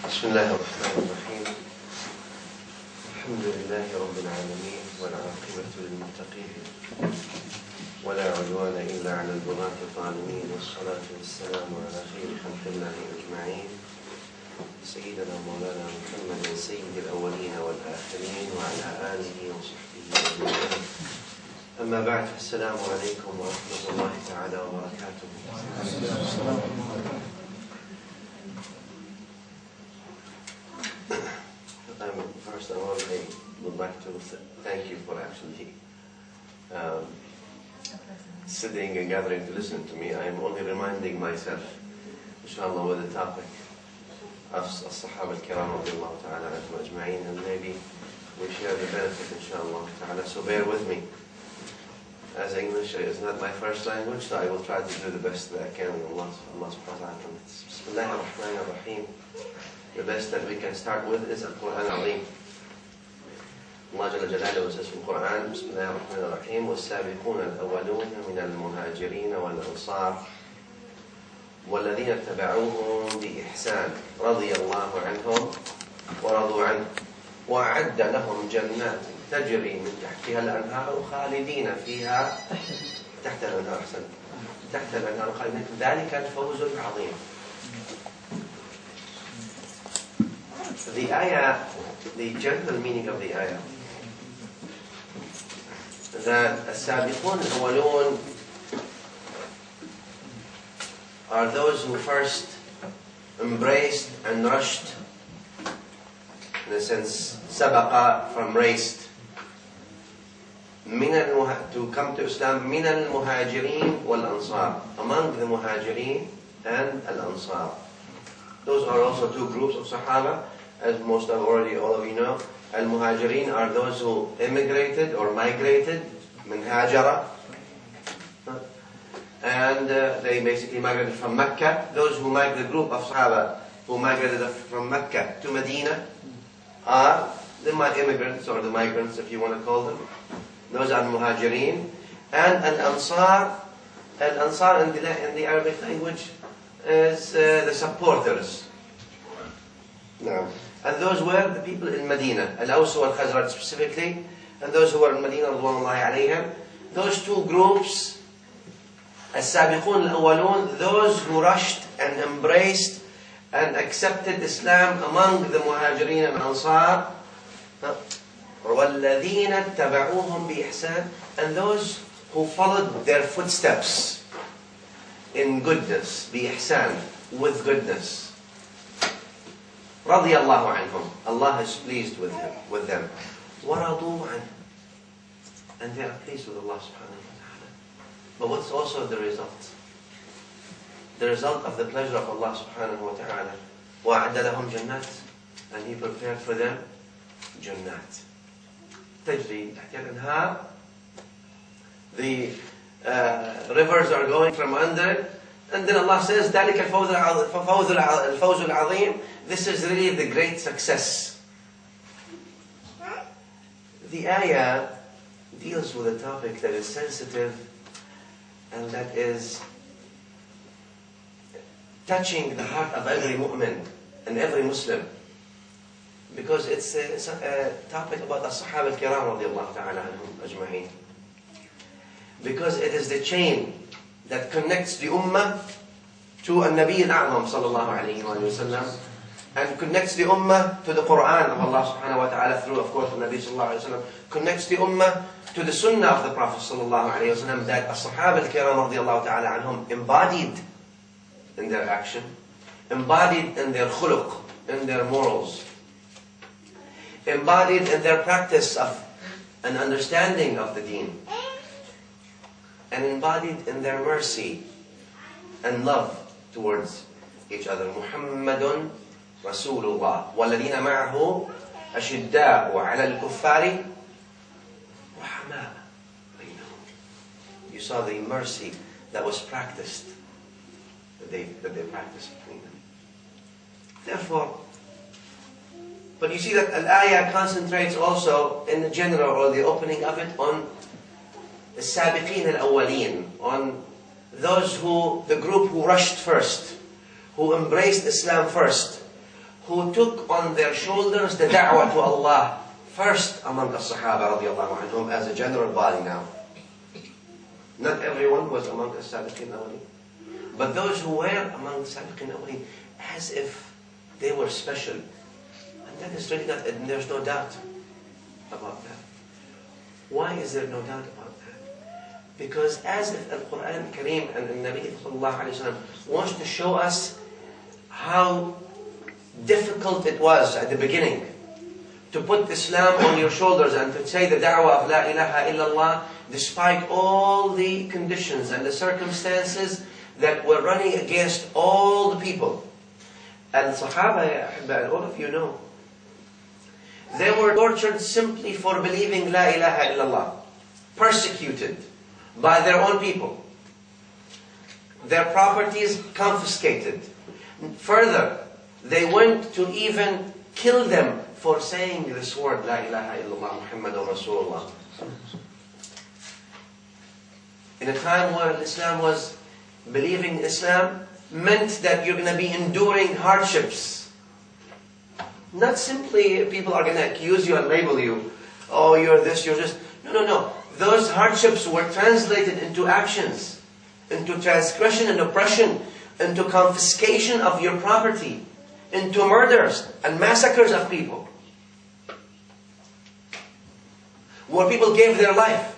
بسم الله الرحمن الرحيم. الحمد لله رب العالمين والعاقبة للمتقين ولا عدوان إلا على البغاة الظالمين، والصلاة والسلام على خير خلق الله أجمعين سيدنا مولانا محمد سيد الأولين والآخرين وعلى آله وصحبه أجمعين. أما بعد، السلام عليكم ورحمة الله تعالى وبركاته. First of all, I would like to thank you for actually sitting and gathering to listen to me. I am only reminding myself, inshallah, with the topic of As-Sahaba al-Kiram radiallahu ta'ala anhum ajma'in, and maybe we share the benefit, inshallah ta'ala. So bear with me. As English is not my first language, so I will try to do the best that I can in Allah subhanahu wa ta'ala. Bismillah ar-Rahman ar-Rahim. The best that we can start with is Al-Quran al-Azim. Allah Jalla Jalaluhu says in the Quran, Bismillah ar-Rahman ar-Rahim, وَالسَّابِقُونَ الْأَوَّلُونَ مِنَ الْمُهَاجِرِينَ وَالْأَنصَارِ وَالَّذِينَ اتَّبَعُوهُم بِإِحْسَانٍ رَضِيَ اللَّهُ عَنْهُمْ وَرَضُوا عَنْهُ وَأَعَدَّ لَهُمْ جَنَّاتٍ تَجْرِي مِنْ تَحْتِهَا الْأَنْهَارُ خَالِدِينَ فِيهَا تحت الأنهار تحت الأنهار خالدين ذلك الفوز العظيم. The ayah, the general meaning of the ayah, that السابقون الأولون are those who first embraced and rushed, in a sense, سبق from raced, to come to Islam, من المهاجرين والأنصار, among the muhajirin and al-ansar. Those are also two groups of Sahaba. As most of already all of you know, Al-Muhajirin are those who immigrated or migrated, min hajara, and they basically migrated from Mecca. Those who migrated, the group of Sahaba who migrated from Mecca to Medina are the immigrants or the migrants, if you want to call them. Those are Muhajirin. And Al-Ansar, Al-Ansar in the Arabic language is the supporters. No. And those were the people in Medina, Al-Aws wal Khazraj specifically, and those who were in Medina, radwanullahi alayhim. Those two groups, As-Sabiqun al-Awwalun, those who rushed and embraced and accepted Islam among the Muhajirin and Ansar, وَالَّذِينَ اتَّبَعُوهُم بِإِحْسَانٍ, and those who followed their footsteps in goodness, بِإِحْسَانٍ, with goodness. رضي الله عنهم, Allah is pleased with them. وَرَضُوا عَنْهُ, and they are pleased with Allah subhanahu wa ta'ala. But what's also the result? The result of the pleasure of Allah subhanahu wa ta'ala. وَأَعْدَ لَهُمْ جَنَّاتٍ, and He prepared for them جنات تجري تحت الأنهار. The rivers are going from under it. And then Allah says, ذَلِكَ الْفَوْزُ الْعَظِيمُ, this is really the great success. The ayah deals with a topic that is sensitive and that is touching the heart of every mu'min and every Muslim. Because it's a topic about the Sahaba al-Kiram radiallahu ta'ala anhum ajma'in. Because it is the chain that connects the ummah to An-Nabi al-A'zam sallallahu alayhi wa sallam, and connects the ummah to the Quran of Allah subhanahu wa ta'ala through, of course, the Nabi sallallahu alayhi wa sallam, connects the ummah to the sunnah of the Prophet sallallahu alayhi wa sallam, that as-Sahaba al-Kiram radiallahu ta'ala anhum embodied in their action, embodied in their khuluq, in their morals, embodied in their practice of an understanding of the deen, and embodied in their mercy and love towards each other. Muhammadun Rasulullah وَالَّذِينَ مَعَهُ أَشِدَّاءُ عَلَى الْكُفَّارِ رُحَمَاءُ بَيْنَهُمْ. You saw the mercy that was practiced, that they practiced between them. Therefore, but you see that al-ayah concentrates also in the general, or the opening of it, on the Sabiqeen al-Awwaleen, on those who, the group who rushed first, who embraced Islam first, who took on their shoulders the da'wah to Allah, first among the Sahaba radiallahu anhum, as a general body now. Not everyone was among the Sabiqin Awwalin, but those who were among the Sabiqin Awwalin, as if they were special. And that is really not, and there's no doubt about that. Why is there no doubt about that? Because as if Al-Quran Kareem and the Nabi sallallahu alayhi wa sallam wants to show us how difficult it was at the beginning to put Islam on your shoulders and to say the da'wah of La ilaha illallah, despite all the conditions and the circumstances that were running against all the people. And Sahaba, and all of you know, they were tortured simply for believing La ilaha illallah, persecuted by their own people, their properties confiscated. Further, they went to even kill them for saying this word, La ilaha illallah Muhammadur Rasulullah. In a time where Islam was, believing Islam meant that you're going to be enduring hardships. Not simply people are going to accuse you and label you, oh, you're this, you're this. No, no, no. Those hardships were translated into actions, into transgression and oppression, into confiscation of your property, into murders and massacres of people, where people gave their life.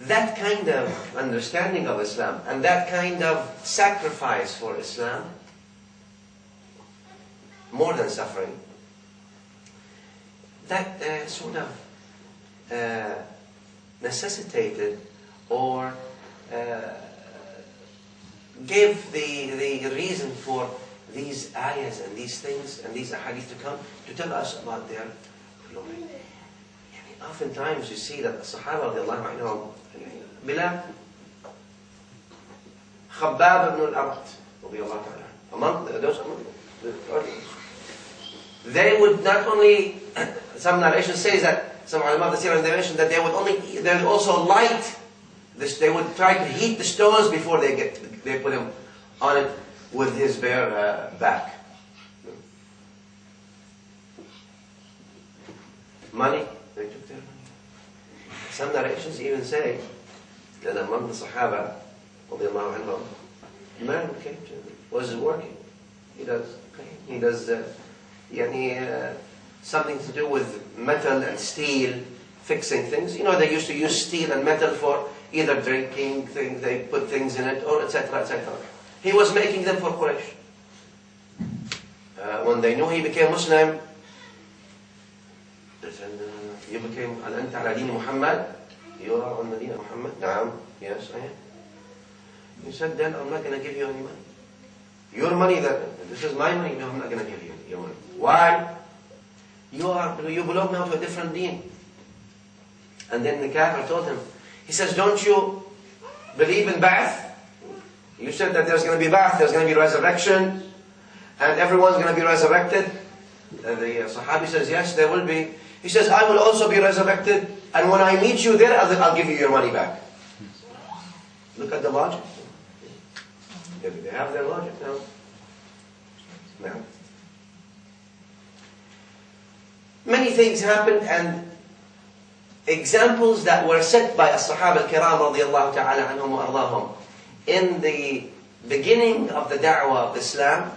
That kind of understanding of Islam and that kind of sacrifice for Islam, more than suffering, that sort of necessitated or gave the reason for these ayahs and these things and these ahadith to come to tell us about their glory. Oftentimes you see that the Sahaba radiallahu anhum, Bilal, Khabbab ibn al-Arat radiallahu ta'ala, among those the audience, they would not only, some narration says that, some ulama of the seerah they mentioned that they would also light this, they would try to heat the stones before they put him on it with his bare back. Money, they took their money. Some narrations even say that among the Sahaba, a man came to him, was working. He does something to do with metal and steel, fixing things. You know, they used to use steel and metal for either drinking things, they put things in it, or etc., etc. He was making them for Quraysh. When they knew he became Muslim, they said, you became, أنت على دين محمد? You are on the deen of Muhammad? نعم, yes, I am. He said, then I'm not going to give you any money. Your money, this is my money, no, I'm not going to give you your money. Why? You belong now to a different deen. And then the Kafir told him, he says, don't you believe in Ba'ath? You said that there's going to be Ba'ath, there's going to be resurrection, and everyone's going to be resurrected. And the Sahabi says, yes, there will be. He says, I will also be resurrected, and when I meet you there, I'll give you your money back. Look at the logic. They have their logic now. Now, many things happened, and examples that were set by as-Sahaba al-Kiram radiyallahu ta'ala anhum wa ardahum in the beginning of the da'wah of Islam,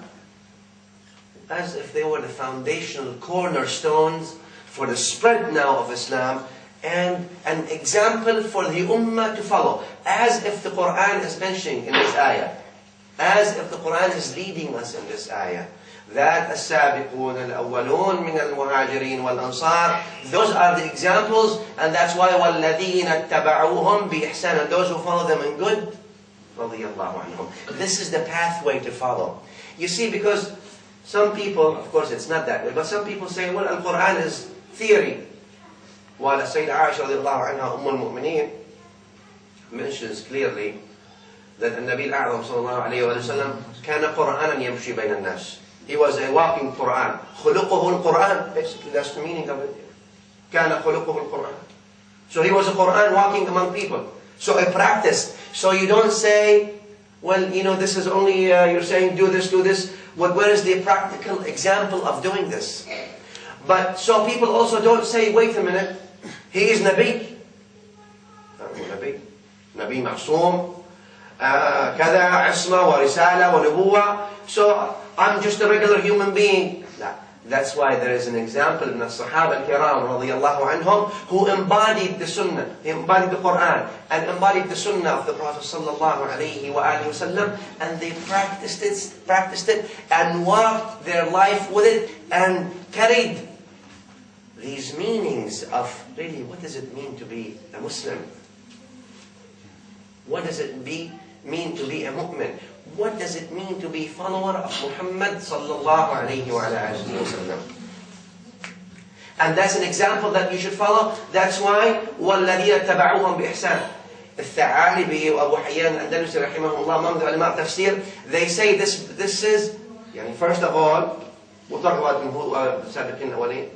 as if they were the foundational cornerstones for the spread now of Islam, and an example for the ummah to follow, as if the Quran is mentioning in this ayah, as if the Quran is leading us in this ayah, that as-sabiqun al-awwalun min al-muhajirin wal-ansar, those are the examples, and that's why وَالَّذِينَ اتَّبَعُوهُمْ بِإِحْسَانٍ, and those who follow them in good, radiyallahu anhum. This is the pathway to follow. You see, because some people, of course it's not that way, but some people say, well, Al-Quran is theory. While Sayyidah Aisha radiallahu anha, al-Mu'mineen, mentions clearly that النبي الأعظم صلى الله عليه وسلم كان قرآنا يمشي بين الناس. He was a walking Quran. خلقه القرآن. Basically, that's the meaning of it. كان خلقه القرآن. So he was a Quran walking among people. So a practice. So you don't say, Well, this is only, you're saying do this, do this. Where is the practical example of doing this? But so people also don't say, wait a minute, he is Nabi. Nabi Ma'soom, كذا عصمة ورسالة ونبوة. So I'm just a regular human being. That's why there is an example in the Sahaba al-Kiram radiyallahu anhum who embodied the Sunnah, they embodied the Quran and embodied the Sunnah of the Prophet sallallahu alayhi wa alihi wasallam, and they practiced it and worked their life with it and carried these meanings of really what does it mean to be a Muslim? What does it mean to be a mu'min? What does it mean to be follower of Muhammad sallallahu alayhi wa alihi wa sallam? And that's an example that you should follow. That's why وَالَّذِينَ اتَّبَعُوهُمْ بِإِحْسَانٍ الثعالبي وأبو حيان الأندلسي رحمه الله, among the ulama tafsir, they say this is, first of all, we'll talk about who are Sabiqin awwalin.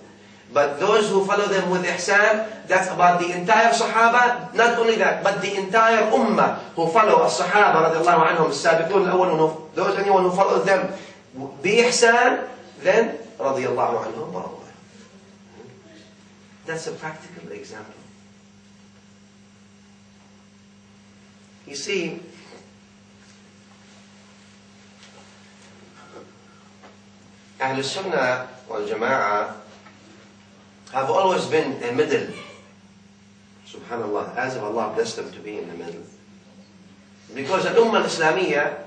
But those who follow them with ihsan, that's about the entire Sahaba. Not only that, but the entire Ummah who follow as-Sahaba radiallahu anhum, as-Sabiqun al-awwalun, those anyone who follows them bi ihsan, then radiallahu anhum wa radu anhum. That's a practical example. You see, Ahl al-Sunnah wal-Jama'ah have always been a middle. Subhanallah, as if Allah blessed them to be in the middle. Because the Ummah al-Islamiyya,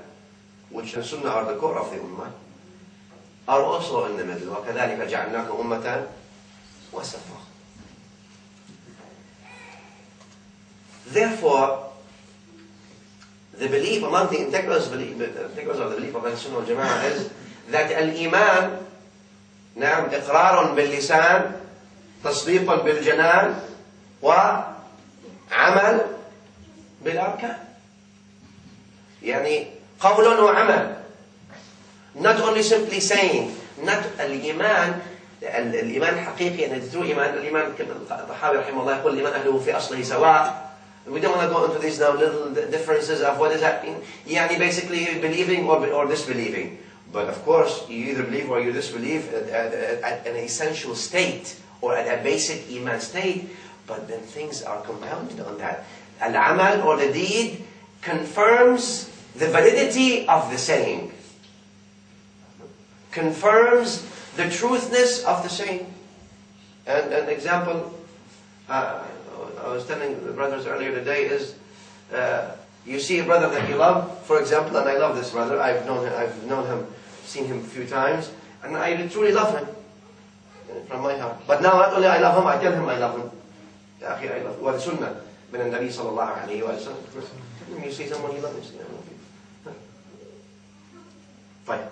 which the Sunnah are the core of the Ummah, are also in the middle. وَكَذَلِكَ جَعَلْنَاكُمْ أُمَّةً وَسَطًا. Therefore, the belief among the integrals of the belief of Al-Sunnah wal-Jama'ah is that al-Iman, نعم, إقرار باللسان, تصديق بالجنان, وعمل بالأركان. قول وعمل. Not only simply saying, not الإيمان حقيقي, the true إيمان, الإيمان كما الطحاوي رحمه الله يقول الإيمان أهله في أصله سواء. We don't want to go into these now little differences of what does that mean. Basically believing or disbelieving. But of course, you either believe or you disbelieve at an essential state or at a basic iman state. But then things are compounded on that. Al-amal or the deed confirms the validity of the saying. Confirms the truthness of the saying. And an example, I was telling the brothers earlier today is, you see a brother that you love, for example, and I love this brother, I've known him, seen him a few times, and I truly love him from my heart. But now not only I love him, I tell him I love him. Ya akhi, I love him. وَالسُنَّةِ من النبي صلى الله عليه وسلم. You see someone you love, you say, I love you. Fine.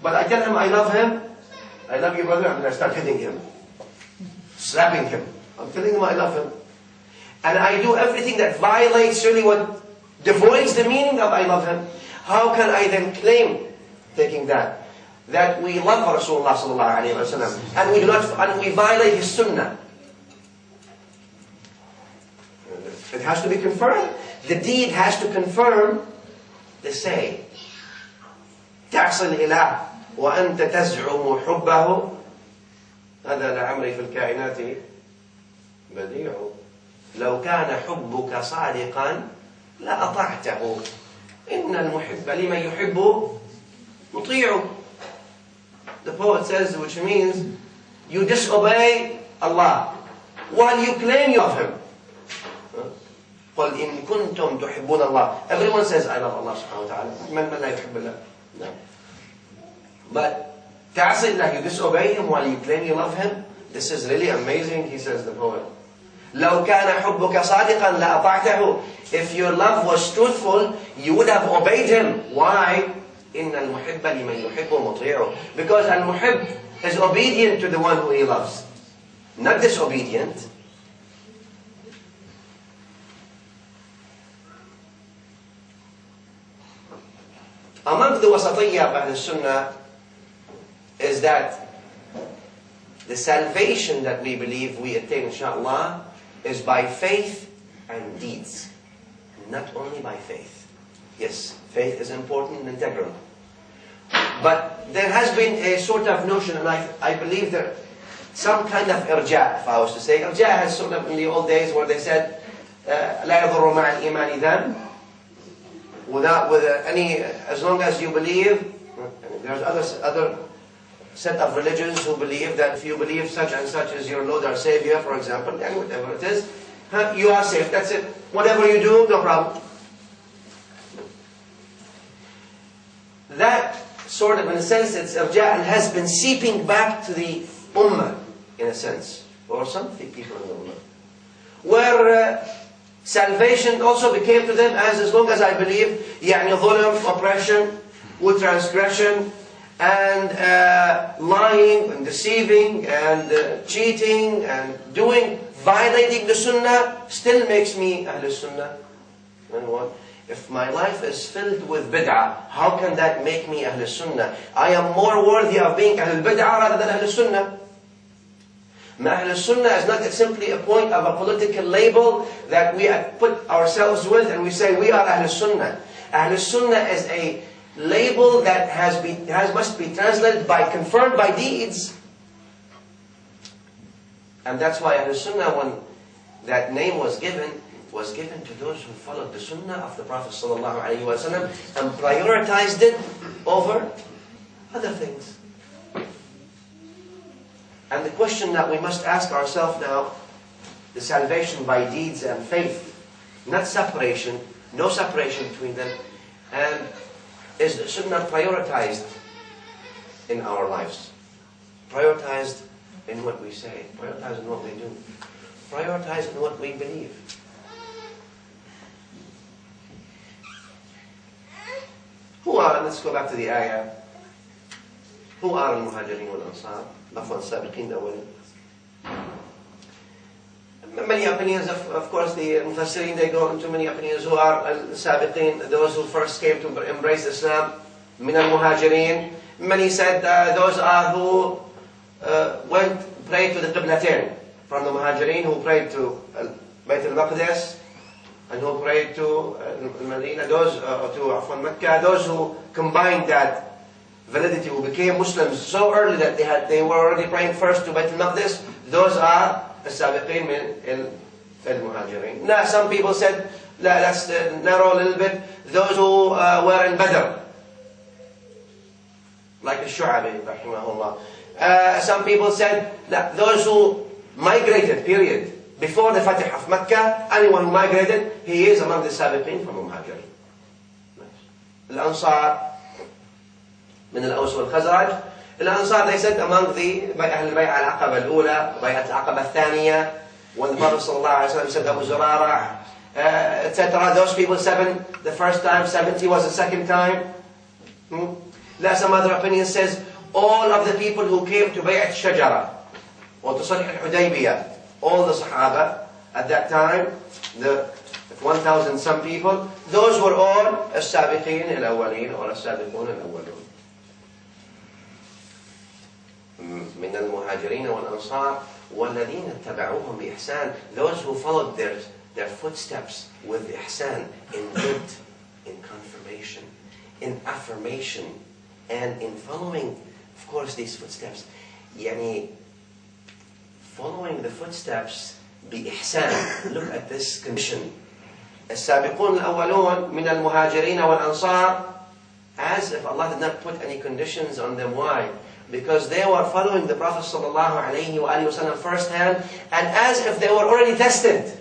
But I tell him I love him, I love you brother, and then I start hitting him, slapping him. I'm telling him I love him. And I do everything that violates really what devoids the meaning of I love him. How can I then claim, taking that we love Rasulullah sallallahu alayhi wa sallam, and we violate his sunnah? It has to be confirmed. The deed has to confirm the say. تعصي الإله وأنت تزعم حبه هذا لعمري في الكائنات بديع لو كان حبك صادقا لأطعته إن المحب لمن يحب مطيع. The poet says, which means you disobey Allah while you claim you love Him. قل إن كنتم تحبون الله. Everyone says I love Allah subhanahu wa ta'ala. من لا يحب الله? No. But تعصي الله, you disobey Him while you claim you love Him. This is really amazing, he says, the poet. لو كان حبك صادقا لأطعته. If your love was truthful, you would have obeyed him. Why? إن المحب لمن يحب مطيع. Because al-muhib is obedient to the one who he loves, not disobedient. Among the wasatiyya of Ahl Sunnah is that the salvation that we believe we attain, inshaAllah, is by faith and deeds. Not only by faith. Yes, faith is important and integral. But there has been a sort of notion, and I believe that some kind of irja, if I was to say. Irja has sort of in the old days where they said, لا يضر مع الإيمان ذنب, as long as you believe. There's other set of religions who believe that if you believe such and such is your Lord or Savior, for example, and whatever it is, you are safe. That's it. Whatever you do, no problem. That sort of, in a sense, it's irja and has been seeping back to the ummah, in a sense, or some people in the ummah, where salvation also became to them as long as I believe, يعني ظلم, oppression, with transgression, and lying, and deceiving, and cheating, and violating the sunnah, still makes me Ahl Sunnah. And what? If my life is filled with bid'ah, how can that make me Ahl Sunnah? I am more worthy of being Ahl Bid'ah rather than Ahl Sunnah. Ahl Sunnah is not simply a point of a political label that we put ourselves with and we say we are Ahl Sunnah. Ahl Sunnah is a label that must be translated confirmed by deeds. And that's why Ahl Sunnah, when that name was given to those who followed the Sunnah of the Prophet ﷺ and prioritized it over other things. And the question that we must ask ourselves now, the salvation by deeds and faith, not separation, no separation between them, and is the Sunnah prioritized in our lives? Prioritized in what we say, prioritized in what we do, prioritized in what we believe. Who are, let's go back to the ayah, who are al-Muhajirin wal-Ansar? السابقين الأولين. Many opinions, of course, the Mufassirin, they go into many opinions who are al-Sabiqin, those who first came to embrace Islam, min al-Muhajirin. Many said those are who prayed to the Qiblatain, from the Muhajirin who prayed to Bayt al-Maqdis, and who prayed to Madina, to Mecca, those who combined that validity, who became Muslims so early that they were already praying first to Bayt al-Maqdis, those are السابقين من المهاجرين. Now some people said, let's narrow a little bit, those who were in Badr, like al-Shu'abi, rahimahullah. Some people said that those who migrated, period, before the Fatih of Mecca, anyone who migrated, he is among the Sabiqin from the Muhajirin. Al-Ansar, من الأوس والخزرج. الأنصار, they said, among the أهل البيعة العقبة الأولى, بيعة العقبة الثانية, when the Prophet ﷺ said Abu Zurara, etc. Those people, 7 the first time, 70 was the second time. Some other opinion says all of the people who came to Bay'at Shajara or to Sulh al-Hudaybiyah, all the Sahaba at that time, the 1,000 some people, those were all السابقين الأولين or السابقون الأولون. من المهاجرين والأنصار والذين اتبعوهم بإحسان, those who followed their footsteps with ihsan, in good, in confirmation, in affirmation, and in following, of course, these footsteps. يعني following the footsteps بإحسان. Look at this condition. السابقون الأولون من المهاجرين والأنصار, as if Allah did not put any conditions on them. Why? Because they were following the Prophet ﷺ firsthand, and as if they were already tested.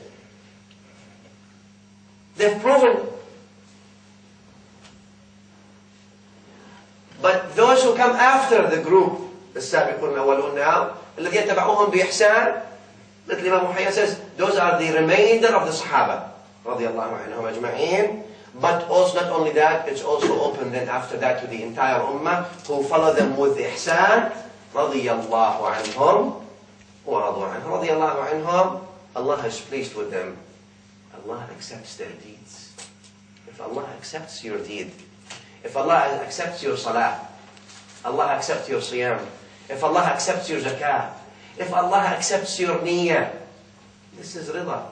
They've proven. But those who come after the group, the Sabiqun al-Awwalun now, الذين تبعوهم بإحسان, that Imam Yahya says, those are the remainder of the Sahaba, رضي الله عنهم أجمعين. But also, not only that, it's also open then after that to the entire ummah who follow them with ihsan. رضي الله عنهم ورضوا عنه. رضي الله عنهم, Allah is pleased with them. Allah accepts their deeds. If Allah accepts your deed, if Allah accepts your salah, Allah accepts your siyam, if Allah accepts your zakah, if Allah accepts your niyyah, this is rida.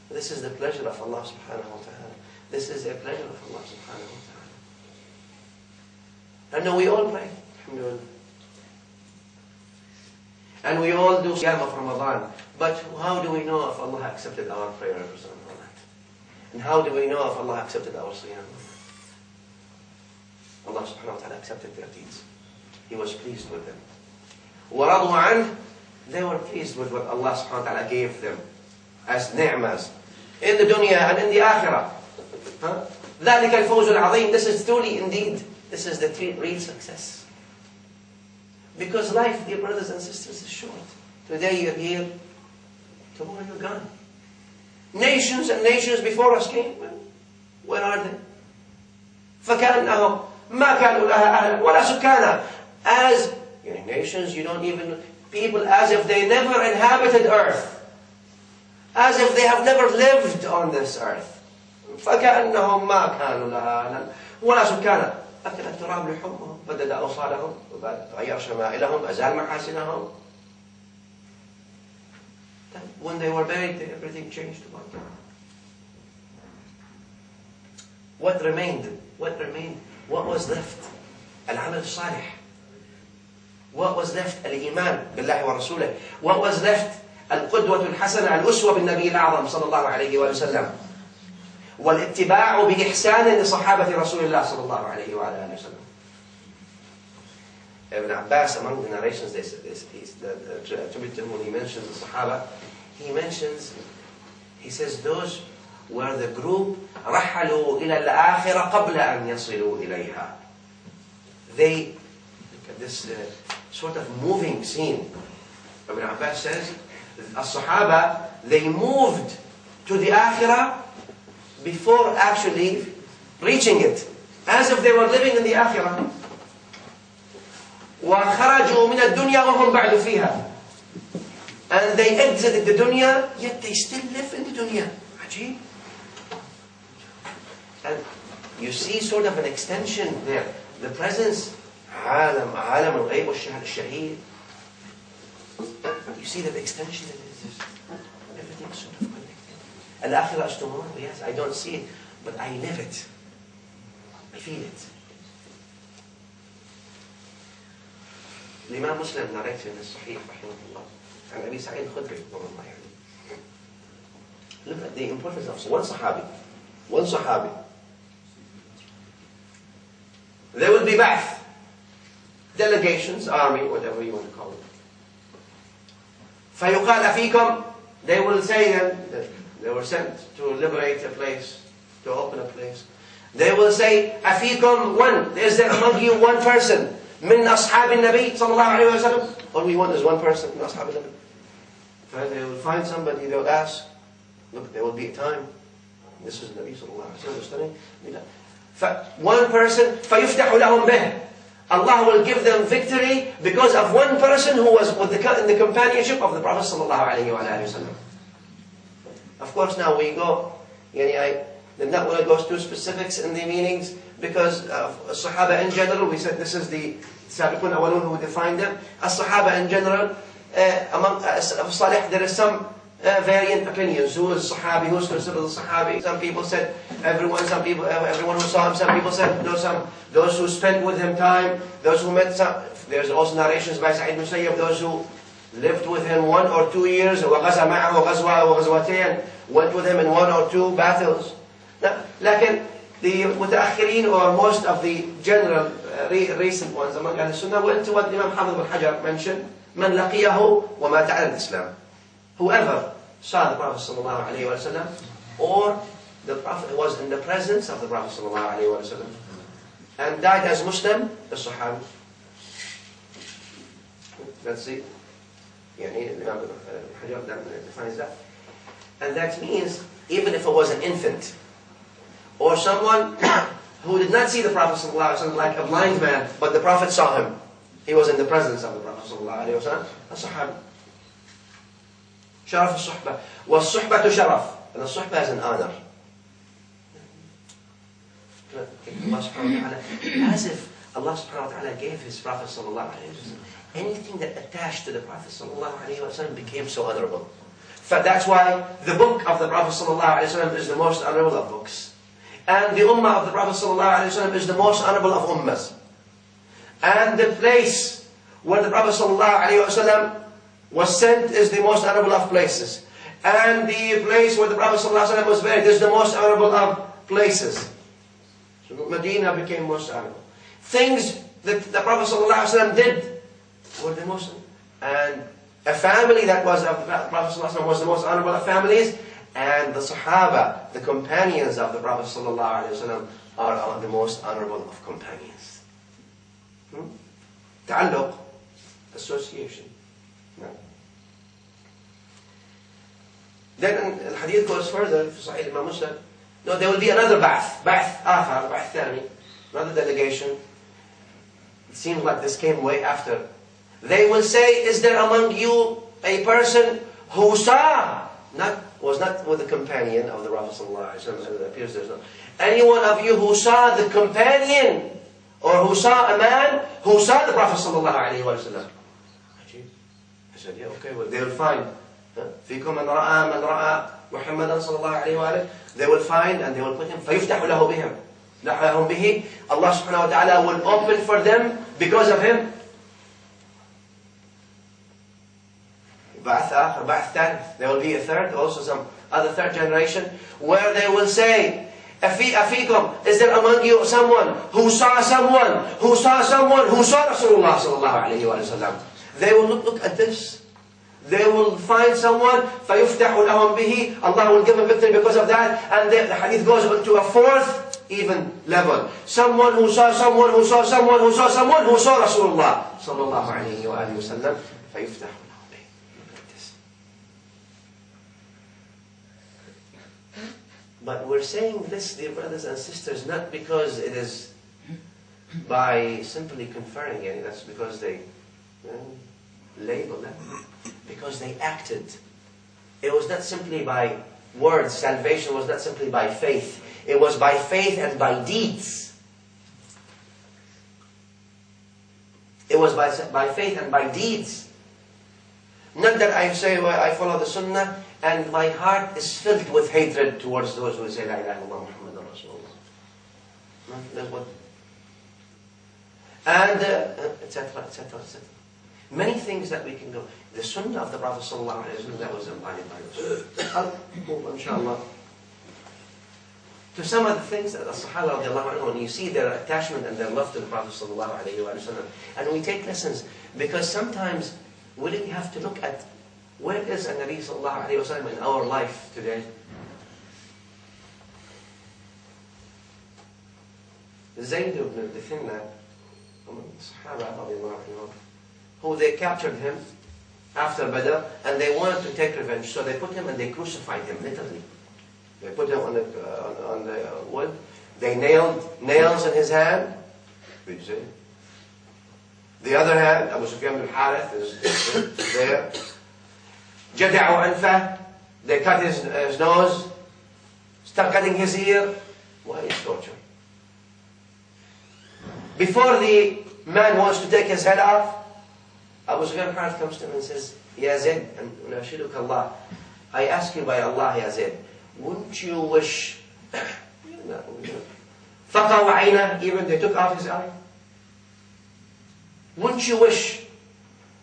This is the pleasure of Allah subhanahu wa ta'ala. This is a pleasure of Allah subhanahu wa ta'ala. And we all pray, alhamdulillah. And we all do Siyam of Ramadan. But how do we know if Allah accepted our prayer or not? And how do we know if Allah accepted our Siyam? Allah subhanahu wa ta'ala accepted their deeds. He was pleased with them. وَرَضُوا عَنْهُ, they were pleased with what Allah subhanahu wa ta'ala gave them as ni'mas in the dunya and in the akhirah. ذَلِكَ الْفَوْزُ الْعَظِيمُ. This is truly, indeed, this is the real success. Because life, dear brothers and sisters, is short. Today you're here, tomorrow you're gone. Nations and nations before us came. Where are they? فَكَأَنَّهُمْ مَا كَانُوا لَهَا أَهْلًا وَلَا سُكَّانًا. As nations, you don't even, people as if they never inhabited earth. As if they have never lived on this earth. فَكَأَنَّهُمْ مَا كَانُوا لَهَا أَهْلًا وَلَا سُكَّانًا. أكل التراب لحومهم بدد أوصالهم غير شمائلهم أزال محاسنهم. When they were buried, everything changed about them. What remained? What remained? What was left? العمل الصالح. What was left? الإيمان بالله ورسوله. What was left? القدوة الحسنة الأسوة بالنبي الأعظم صلى الله عليه وسلم. والاتباع بإحسان لصحابة رسول الله صلى الله عليه وآله وسلم. Ibn Abbas, among the narrations, the attribute to him when he mentions the Sahaba, he says, those were the group رحلوا إلى الآخرة قبل أن يصلوا إليها. They, look at this sort of moving scene. Ibn Abbas says, الصحابة, they moved to the Akhirah before actually reaching it, as if they were living in the Akhirah. وَخَرَجُوا مِنَ الدُّنْيَا وَهُمْ بَعْدُ فِيهَا. And they exited the dunya, yet they still live in the dunya. Ajib. And you see sort of an extension there. The presence, عالم الغيب والشهيد. You see that extension in this. Everything sort of connected. Al-Akhirah is tomorrow, yes, I don't see it, but I live it. I feel it. الإمام مسلم narrates in the Sahih rahimahullah عن أبي سعيد الخدري رضي الله عنه. Look at the importance of one Sahabi. There will be ba'th, delegations, army, whatever you want to call it. فيقال أفيكم, they will say that they were sent to liberate a place, to open a place. They will say, أفيكم one, is there among you one person? من أصحاب النبي صلى الله عليه وسلم. All we want is one person من أصحاب النبي. They will find somebody, they will ask. Look, there will be a time. This is the Nabi صلى الله عليه وسلم. One person, فيفتح لهم به. Allah will give them victory because of one person who was in the companionship of the Prophet صلى الله عليه وسلم. Of course, now we go, I did not want to go to specifics in the meanings because of Sahaba in general. We said this is the Sabiqun Awalun who defined them. As Sahaba in general, among Salih, there is some variant opinions. Who is Sahabi, who is considered a Sahabi? Some people said everyone, everyone who saw him. Some people said those who spent with him time, those who met some. There's also narrations by Sa'id Musayyab, those who lived with him 1 or 2 years, وغزا معه غزوة وغزوتين, went with him in 1 or 2 battles. لكن the متأخرين or most of the general recent ones among Ahl Sunnah went to what Imam Hafiz al-Hajar mentioned, من لقيه ومات على الإسلام. Whoever saw the Prophet sallallahu alaihi wasallam, or the Prophet was in the presence of the Prophet sallallahu alaihi wasallam, and died as Muslim, the Sahabi. Let's see. Imam al-Hajar defines that. And that means, even if it was an infant, or someone who did not see the Prophet ﷺ, like a blind man, but the Prophet saw him. He was in the presence of the Prophet ﷺ. A Sahabi. Sharaf al-Suhbah. Was-Suhbah to Sharaf. And the Suhbah is an honor. As if Allah subhanahu wa ta'ala gave His Prophet ﷺ, anything that attached to the Prophet ﷺ became so honorable. That's why the book of the Prophet ﷺ is the most honorable of books. And the ummah of the Prophet ﷺ is the most honorable of ummahs. And the place where the Prophet ﷺ was sent is the most honorable of places. And the place where the Prophet ﷺ was buried is the most honorable of places. So Medina became most honorable. Things that the Prophet ﷺ did were the most, and a family that was of the Prophet ﷺ was the most honorable of families, and the Sahaba, the companions of the Prophet ﷺ, are the most honorable of companions. Ta'alluq, association. No. Then the hadith goes further, Sahih Imam Muslim. No, there will be another ba'ath آخر, ba'ath thani, another delegation. It seems like this came way after. They will say, is there among you a person who saw, was not with the companion of the Prophet ﷺ, it appears there's no. Any one of you who saw the companion, or who saw a man who saw the Prophet ﷺ. I said, yeah, okay, well, they will find. فيكم من رأى محمدا صلى الله عليه وآله. They will find and they will put him. فيفتح له بهم. لهم به. Allah subhanahu wa ta'ala will open for them because of him. بعث آخر, بعث ثالث. There will be a third, also some other third generation, where they will say, أفيكم, is there among you someone who saw someone who saw Rasulullah sallallahu alayhi wa sallam? They will look at this. They will find someone, فَيُفْتَحُ لَهُمْ بِهِ. Allah will give them victory because of that. And the hadith goes on to a fourth even level. Someone who saw someone who saw someone who saw someone who saw Rasulullah sallallahu alayhi wa sallam. فَيُفْتَحُ لَهُمْ بِهِ. But we're saying this, dear brothers and sisters, not because it is by simply conferring any. That's because they labeled them. Because they acted. It was not simply by words. Salvation was not simply by faith. It was by faith and by deeds. It was by faith and by deeds. Not that I say, well, I follow the Sunnah and my heart is filled with hatred towards those who say, La ilaha illallah Muhammadan Rasulullah. No, that's what. And, etc., etc., etc. Many things that we can go. The Sunnah of the Prophet ﷺ that was embodied by us. I'll move, inshallah, to some of the things that the Sahaba radiallahu anhu, when you see their attachment and their love to the Prophet ﷺ, and we take lessons, because sometimes we really have to look at where is a Nabi sallallahu alayhi wa sallam in our life today. Zayd ibn Dithinna, Sahaba radiallahu anhu, who they captured him after Badr, and they wanted to take revenge. So they put him and they crucified him, literally. They put him on the wood. They nailed nails in his hand. Did you see? The other hand, Abu Sufyan bin Harith is there. Jada'u anfah. They cut his nose. Start cutting his ear. Why is torture? Before the man wants to take his head off, Abu Sufyan bin Harith comes to him and says, Ya Zayd, and unashiduk Allah, I ask you by Allah, Ya Zayd, wouldn't you wish, فَقَوْ عَيْنَهُ, even they took off his eye? Wouldn't you wish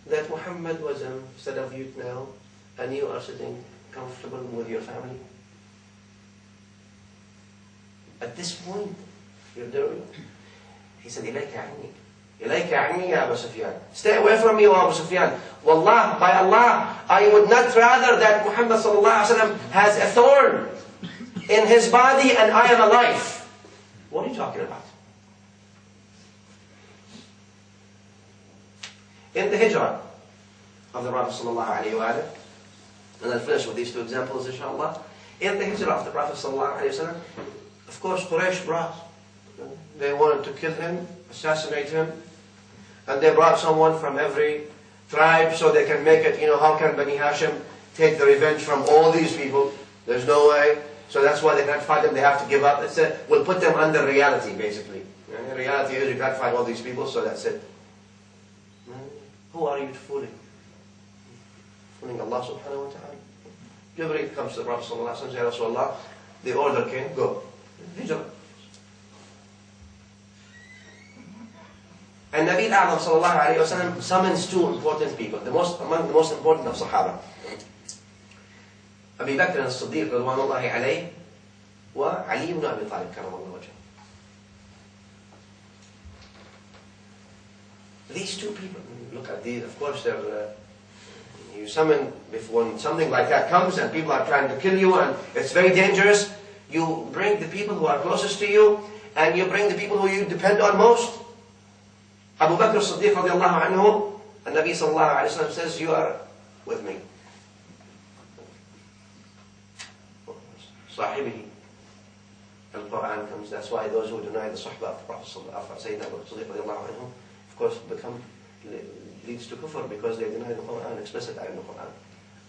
that Muhammad was instead of you now, and you are sitting comfortable with your family? At this point, you're doing. He said, إِلَيْكَ عَنِّي. إِلَيْكَ عَنِّي يَا أَبَا سُفْيَانَ. Stay away from me, O Abu Sufyan. Wallah, by Allah, I would not rather that Muhammad sallallahu alaihi wasallam has a thorn in his body and I am alive. What are you talking about? In the hijrah of the Prophet sallallahu alaihi wasallam, and I'll finish with these two examples, inshallah. In the hijrah of the Prophet sallallahu alaihi wasallam, of course, Quraysh brought. They wanted to kill him, assassinate him, and they brought someone from every tribe so they can make it, how can Bani Hashim take the revenge from all these people? There's no way. So that's why they can't fight them, they have to give up. It's we'll put them under reality, basically. Reality is you can't fight all these people, so that's it. Who are you fooling? Fooling Allah subhanahu wa ta'ala. Jibreel comes to the Prophet sallallahu alaihi wasallam, Ya Rasulullah, the order came, go. Hijrah. Nabi al-A'zam sallallahu alayhi wa sallam summons two important people, among the most important of Sahaba. Abu Bakr as-Siddiq radwanullahi alayhi wa Ali ibn Abi Talib karamallahu wajhah. These two people, look at these, of course you summon, when something like that comes and people are trying to kill you and it's very dangerous, you bring the people who are closest to you and you bring the people who you depend on most. Abu Bakr as-Siddiq radiallahu anhu, the Nabi sallallahu alayhi wa sallam says, you are with me. Sahibihi. Al-Quran comes, that's why those who deny the Sahbah of the Prophet Sayyidina Abu Bakr as-Siddiq radiallahu anhu, of course leads to kufr because they deny the Quran, explicit ayah in the Quran.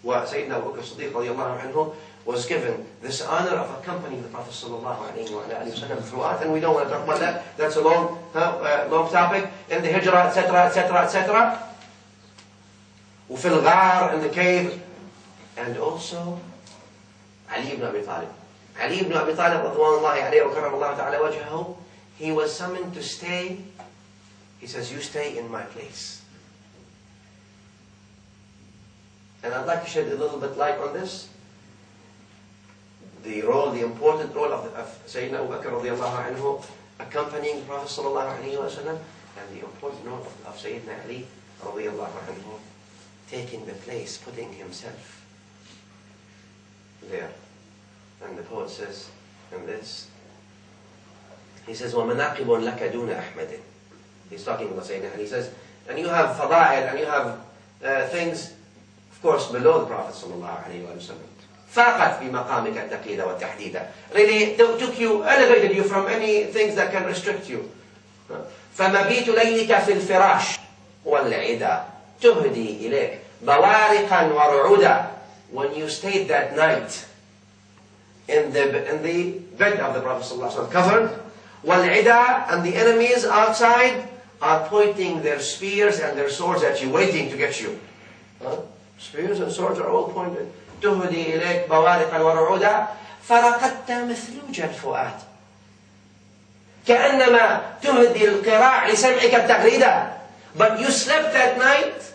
Sayyidina Abu Bakr as-Siddiq radiallahu anhu was given this honor of accompanying the Prophet sallallahu alayhi wa sallam throughout, and we don't want to talk about that. That's a long topic. In the hijrah, etc., etc., etc. وفي الغار, in the cave, and also Ali ibn Abi Talib. Ali ibn Abi Talib radwanullahi alayhi wa karamallahu ta'ala wajhahu, he was summoned to stay. He says, you stay in my place. And I'd like to shed a little bit light on this. The important role of Sayyidina Abu Bakr radiallahu anhu accompanying the Prophet sallallahu alayhi wa sallam, and the important role of Sayyidina Ali radiallahu anhu taking the place, putting himself there. And the poet says in this, he says, وَمَنَاقِبٌ لَكَ دُونَ أَحْمَدٍ. He's talking about Sayyidina Ali. He says, and you have fada'il, and you have things, of course, below the Prophet sallallahu alayhi wa sallam. فاقت بمقامك التقييد والتحديد. Really elevated you from any things that can restrict you. فمبيت ليلك في الفراش والعدا تهدي إليك بوارقا ورعودا. When you stayed that night in the bed of the Prophet ﷺ, covered, والعدا, and the enemies outside are pointing their spears and their swords at you, waiting to get you. Spears and swords are all pointed. تهدي إليك بوارقا ورعودا فرقدت مثلوج الفؤاد كأنما تهدي القراع لسمعك التغريدا. But you slept that night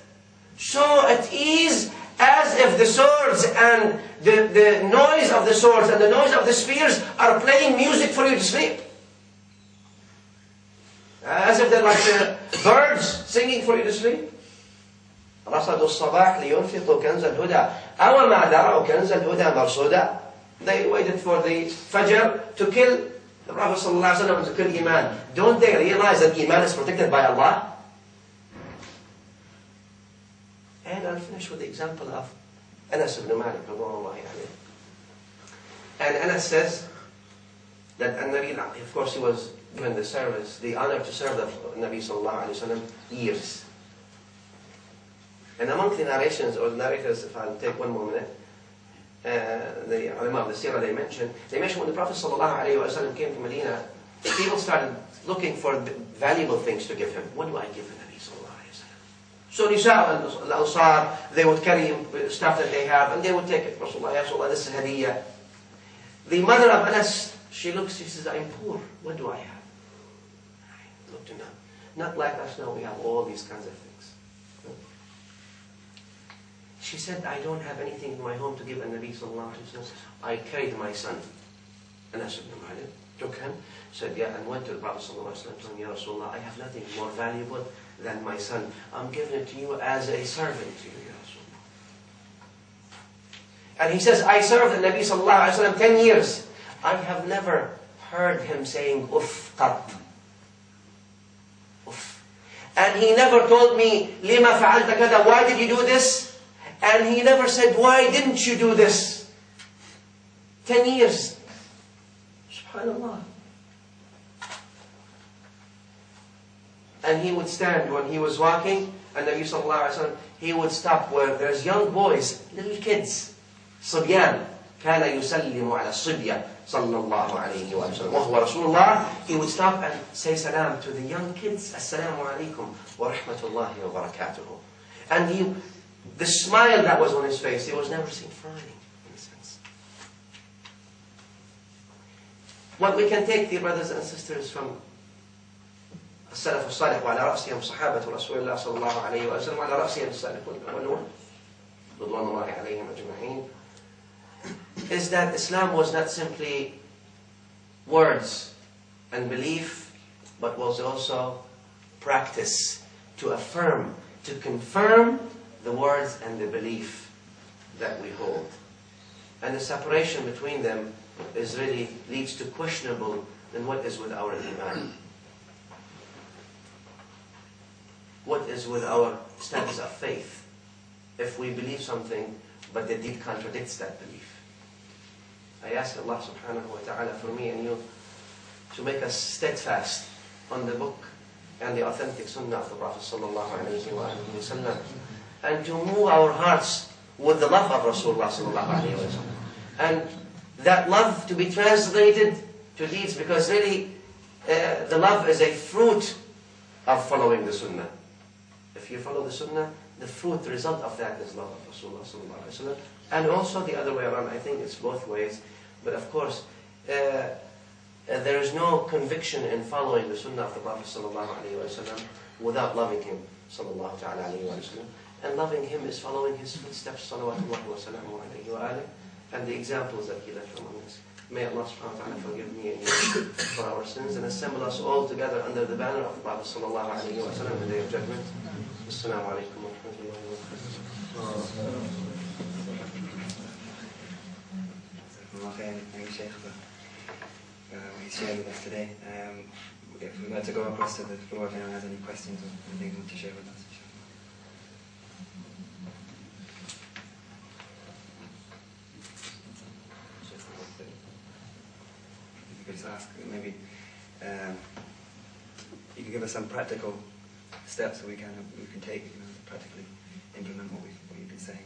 so at ease as if the swords and the noise of the swords and the noise of the spears are playing music for you to sleep. As if they're like birds singing for you to sleep. رصدوا الصباح لينفقوا كنز الهدى أو ما دروا كنز الهدى مرصودا. They waited for the Fajr to kill the Prophet ﷺ and to kill Iman. Don't they realize that Iman is protected by Allah? And I'll finish with the example of Anas ibn Malik radwanullahi alayhi. And Anas says that Nabi, of course, he was given the service, the honor to serve the Nabi sallallahu alayhi wa sallam years. And among the narrations, or the narrators, if I'll take one more minute, the ulama of the seerah, they mention when the Prophet ﷺ came to Medina, people started looking for valuable things to give him. What do I give the Nabi ﷺ? So Nisa al-Ansar, they would carry stuff that they have, and they would take it. Rasulullah, Ya Rasulullah, this is hadiyah. The mother of Anas, she looks, she says, I'm poor. What do I have? I look to them. Not like us now, we have all these kinds of things. She said, I don't have anything in my home to give a Nabi sallallahu alayhi wa sallam. I carried my son. Anas ibn Malik took him, said, yeah, and went to the Prophet sallallahu alayhi wa sallam, told him, Ya Rasulullah, I have nothing more valuable than my son. I'm giving it to you as a servant to you, Ya Rasulullah. And he says, I served the Nabi sallallahu alayhi wa sallam 10 years. I have never heard him saying, uff, qat. Uff. And he never told me, lima fa'alta kada, why did you do this? And he never said, why didn't you do this? 10 years. SubhanAllah. And he would stand when he was walking, and Nabi sallallahu alayhi wa sallam, he would stop where there's young boys, little kids. صبيان. كان يسلم على الصبية صلى الله عليه وسلم. وهو رسول الله. He would stop and say salam to the young kids. Assalamu alaikum wa rahmatullahi wa barakatuhu. And the smile that was on his face, he was never seen frowning, in a sense. What we can take, dear brothers and sisters, from السلف الصالح وعلى رأسهم صحابة رسول الله صلى الله عليه وسلم وعلى رأسهم السلف والأولون رضوان الله عليهم أجمعين, is that Islam was not simply words and belief, but was also practice to affirm, to confirm the words and the belief that we hold. And the separation between them is really leads to questionable than what is with our iman. What is with our status of faith? If we believe something, but the deed contradicts that belief. I ask Allah subhanahu wa ta'ala for me and you to make us steadfast on the book and the authentic sunnah of the Prophet sallallahu alayhi wa sallam, and to move our hearts with the love of Rasulullah sallallahu alayhi wa sallam. And that love to be translated to deeds, because really the love is a fruit of following the sunnah. If you follow the sunnah, the fruit, the result of that is love of Rasulullah sallallahu alayhi wa sallam. And also the other way around. I think it's both ways. But of course, there is no conviction in following the sunnah of the Prophet sallallahu alayhi wa sallam without loving him sallallahu ta'ala alayhi wa sallam. And loving him is following his footsteps salawatullahi wa salamu alayhi wa alayhi, and the examples that he left among us. May Allah subhanahu wa ta'ala forgive me and you for our sins and assemble us all together under the banner of the Prophet sallallahu alayhi wa sallam on the day of judgment. Assalamu alaikum wa rahmatullahi wa barakatuh. Thank you, Shaykh, for what he's shared with us today. If we'd like to go across to the floor, if anyone has any questions or anything they want to share with us. If you could just ask, maybe you could give us some practical steps that we can take, to practically implement what you've been saying.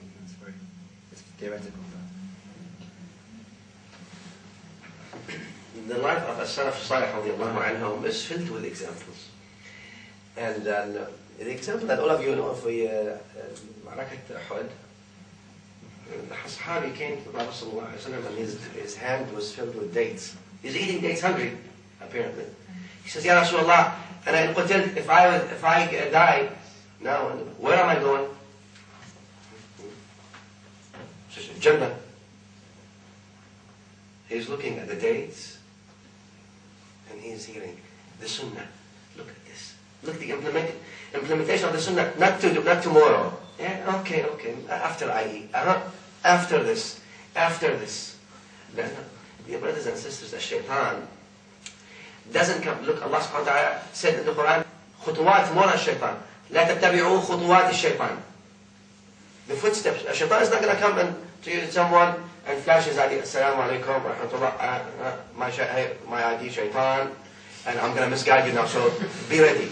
It's theoretical, but the life of As-Salaf Salih radiallahu anhum is filled with examples. And the example that all of you know of Ma'rakat Uhud, the Sahabi came to the Prophet sallallahu alayhi wa sallam and his hand was filled with dates. He's eating dates hungry, apparently. He says, Ya Rasulullah, and if I die, now, where am I going? He says, Jannah. He's looking at the dates, and he's hearing the sunnah. Look at this. Look at the implementation of the sunnah. Not tomorrow. Yeah, okay. After I eat. After this. Then, dear brothers and sisters, the shaitan doesn't come. Look, Allah subhanahu wa ta'ala said in the Quran, خطوات مر الشيطان. لا تتبعوا خطوات الشيطان. The footsteps. The shaitan is not going to come and to someone and flashes ID, Assalamu alaikum wa rahmatullah, my ID shaitan, and I'm going to misguide you now, so be ready.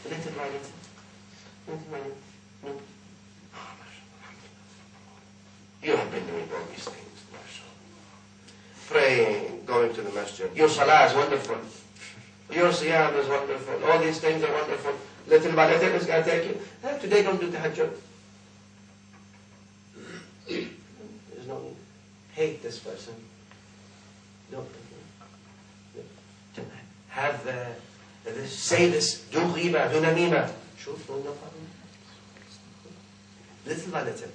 Little by little. You have been doing all these things, mashallah. Praying, going to the masjid. Your salah is wonderful. Your siyam is wonderful. All these things are wonderful. Little by little is going to take you. Today don't do tahajjud. There's no need. Hate this person. Don't have this. Say this. Do ghiba, do namima. Sure, no problem. Little by little.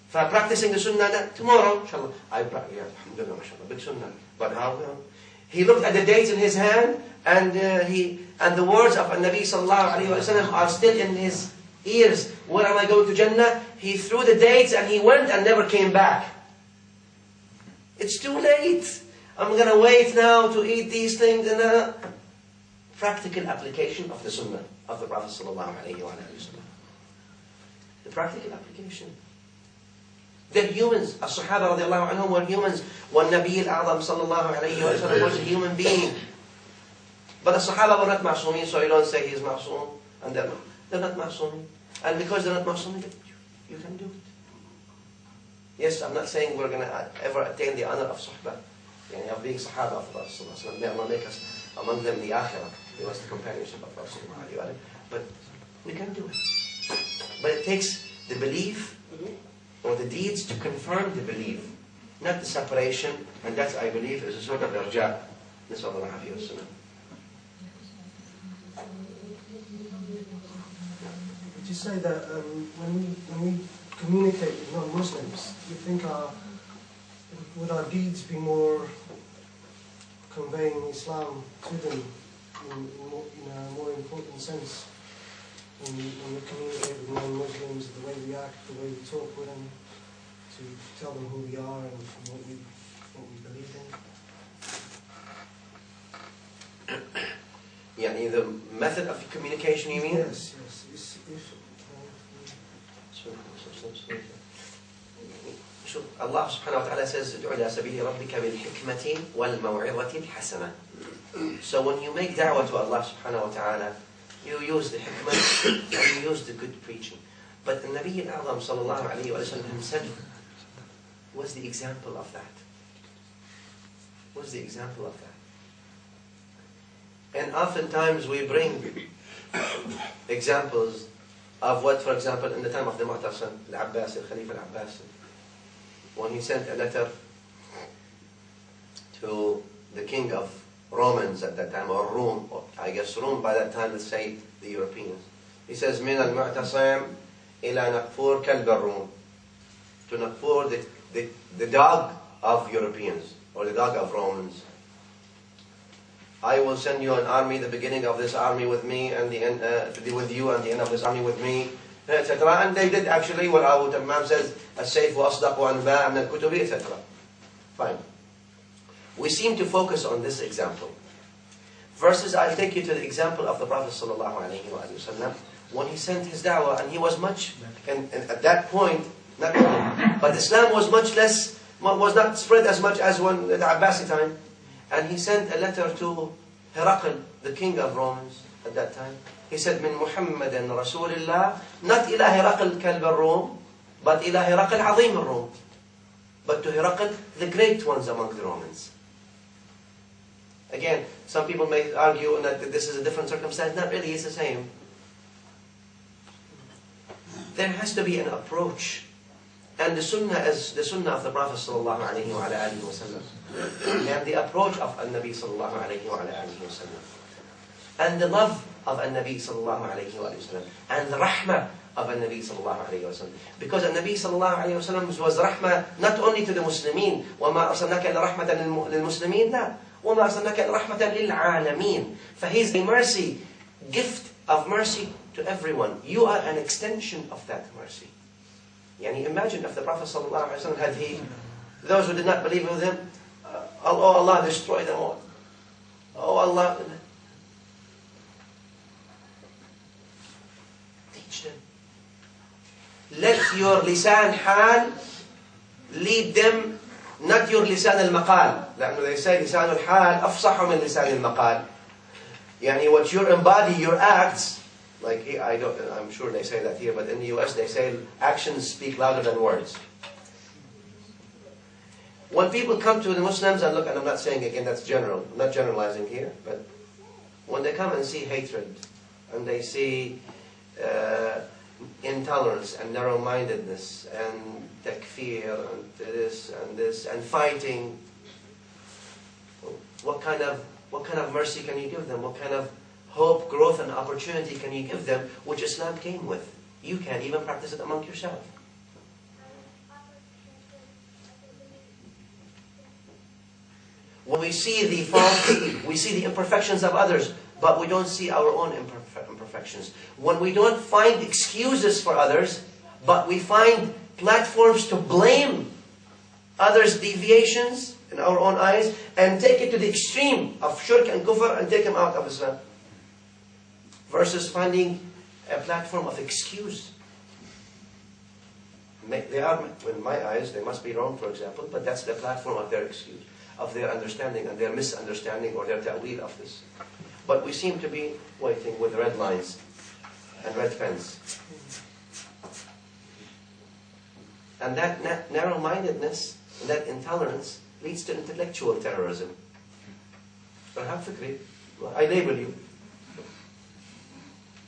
For practicing the sunnah tomorrow, inshallah. Alhamdulillah, mashallah, big sunnah. But how? He looked at the dates in his hand, and the words of Nabi sallallahu alayhi wa sallam are still in his ears. Where am I going to Jannah? He threw the dates and he went and never came back. It's too late. I'm going to wait now to eat these things. And practical application of the sunnah of the Prophet sallallahu alayhi wa sallam. The practical application. They're humans. As-Sahaba radiallahu anhum were humans. Nabi al-A'zam sallallahu alayhi wa sallam was a human being. But the Sahaba were not ma'soomeen, so you don't say he's ma'soom. And they're not ma'soomeen. And because they're not ma'soomeen, you can do it. Yes, I'm not saying we're going to ever attain the honor of Sahaba, of being Sahaba of Rasulullah. May Allah make us among them the Akhirah. Give us the companionship of Rasulullah. But we can do it. But it takes the belief or the deeds to confirm the belief, not the separation. And that, I believe, is a sort of irja. نسأل الله العافية والسلام. Would you say that when we communicate with non-Muslims, do you think would our deeds be more conveying Islam to them in a more important sense when we communicate with non-Muslims, the way we act, the way we talk with them, to tell them who we are and what we believe in? يعني the method of communication, you mean? Yes. شوف الله سبحانه وتعالى says ادعو إلى سبيل ربك بالحكمة والموعظة الحسنة. So when you make da'wah to Allah subhanahu wa ta'ala, you use the hikmah and you use the good preaching. But the Nabi al-A'zam sallallahu alayhi wa sallam himself was the example of that. Was the example of that. And oftentimes we bring examples of what, for example, in the time of the Mu'tasim, Al-Abbas, Khalifa Al-Abbas, when he sent a letter to the king of Romans at that time, or Rome, or I guess Rome by that time, let's say the Europeans. He says, من المعتصم إلى نقفور كلب الروم. To Naqfur, the dog of Europeans, or the dog of Romans. I will send you an army, the beginning of this army with me, and the end, with you, and the end of this army with me, etc. And they did actually what Abu Tammam says, السيف أصدق وأنباء من الكتب, etc. Fine. We seem to focus on this example. Versus, I'll take you to the example of the Prophet ﷺ when he sent his da'wah, and he was much, and at that point, not only, but Islam was much less, was not spread as much as when the Abbasi time. And he sent a letter to Herakl, the king of Romans at that time. He said, من محمد رسول الله, not إلى هرقل كلب الروم, but إلى هرقل عظيم الروم. But to Herakl, the great ones among the Romans. Again, some people may argue that this is a different circumstance. Not really, it's the same. There has to be an approach. And the sunnah is the sunnah of the Prophet sallallahu alaihi wasallam. And the approach of An-Nabi sallallahu alaihi wasallam. And the love of An-Nabi sallallahu alaihi wasallam. And the rahmah of An-Nabi sallallahu alaihi wasallam. Because An-Nabi sallallahu alaihi wasallam was rahmah not only to the Muslimin. وَمَا أَرْسَلْنَاكَ إِلَّا رَحْمَةً لِلْمُسْلِمِينَ لا. وَمَا أَرْسَلْنَاكَ إِلَّا رَحْمَةً لِلْعَالَمِينَ. He's a mercy, gift of mercy to everyone. You are an extension of that mercy. Yani imagine if the Prophet ﷺ had those who did not believe with him, oh Allah, destroy them all. Oh Allah. Teach them. Let your lisan hal lead them, not your lisan al-maqal. لأنه they say lisan al-hal أفصح من lisan al-maqal. Yani what you embody, your acts, like here, I'm sure they say that here, but in the US they say actions speak louder than words. When people come to the Muslims, and look, and I'm not saying again that's general, I'm not generalizing here, but when they come and see hatred, and they see intolerance and narrow-mindedness and takfir and this and fighting, what kind of mercy can you give them? What kind of hope, growth, and opportunity can you give them, which Islam came with? You can't even practice it among yourself. When we see the faults, we see the imperfections of others, but we don't see our own imperfections. When we don't find excuses for others, but we find platforms to blame others' deviations in our own eyes, and take it to the extreme of shirk and kufr and take them out of Islam. Versus finding a platform of excuse. They are, in my eyes, they must be wrong, for example, but that's the platform of their excuse, of their understanding and their misunderstanding or their ta'wil of this. But we seem to be waiting with red lines and red pens. And that narrow-mindedness and that intolerance leads to intellectual terrorism. I label you.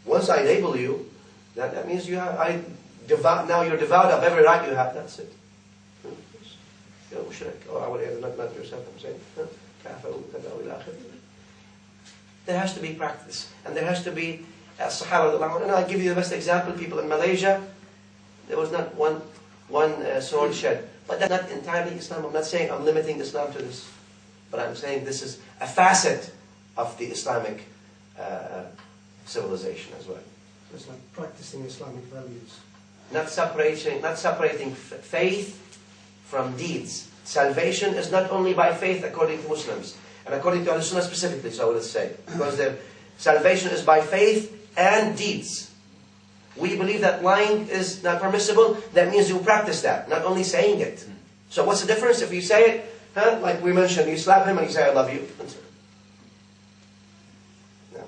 Once I label you, that means now you're devout of every right you have. That's it. You're mushrik. Oh, not yourself, I'm saying. There has to be practice, and there has to be Sahaba. And I'll give you the best example. People in Malaysia, there was not one sword shed. But that's not entirely Islam. I'm not saying I'm limiting Islam to this, but I'm saying this is a facet of the Islamic civilization as well. So it's like practicing Islamic values. Not separating faith from deeds. Salvation is not only by faith according to Muslims, and according to Al-Sunnah specifically, so I would say. Because the salvation is by faith and deeds. We believe that lying is not permissible. That means you practice that, not only saying it. So what's the difference if you say it, like we mentioned, you slap him and you say, I love you. No.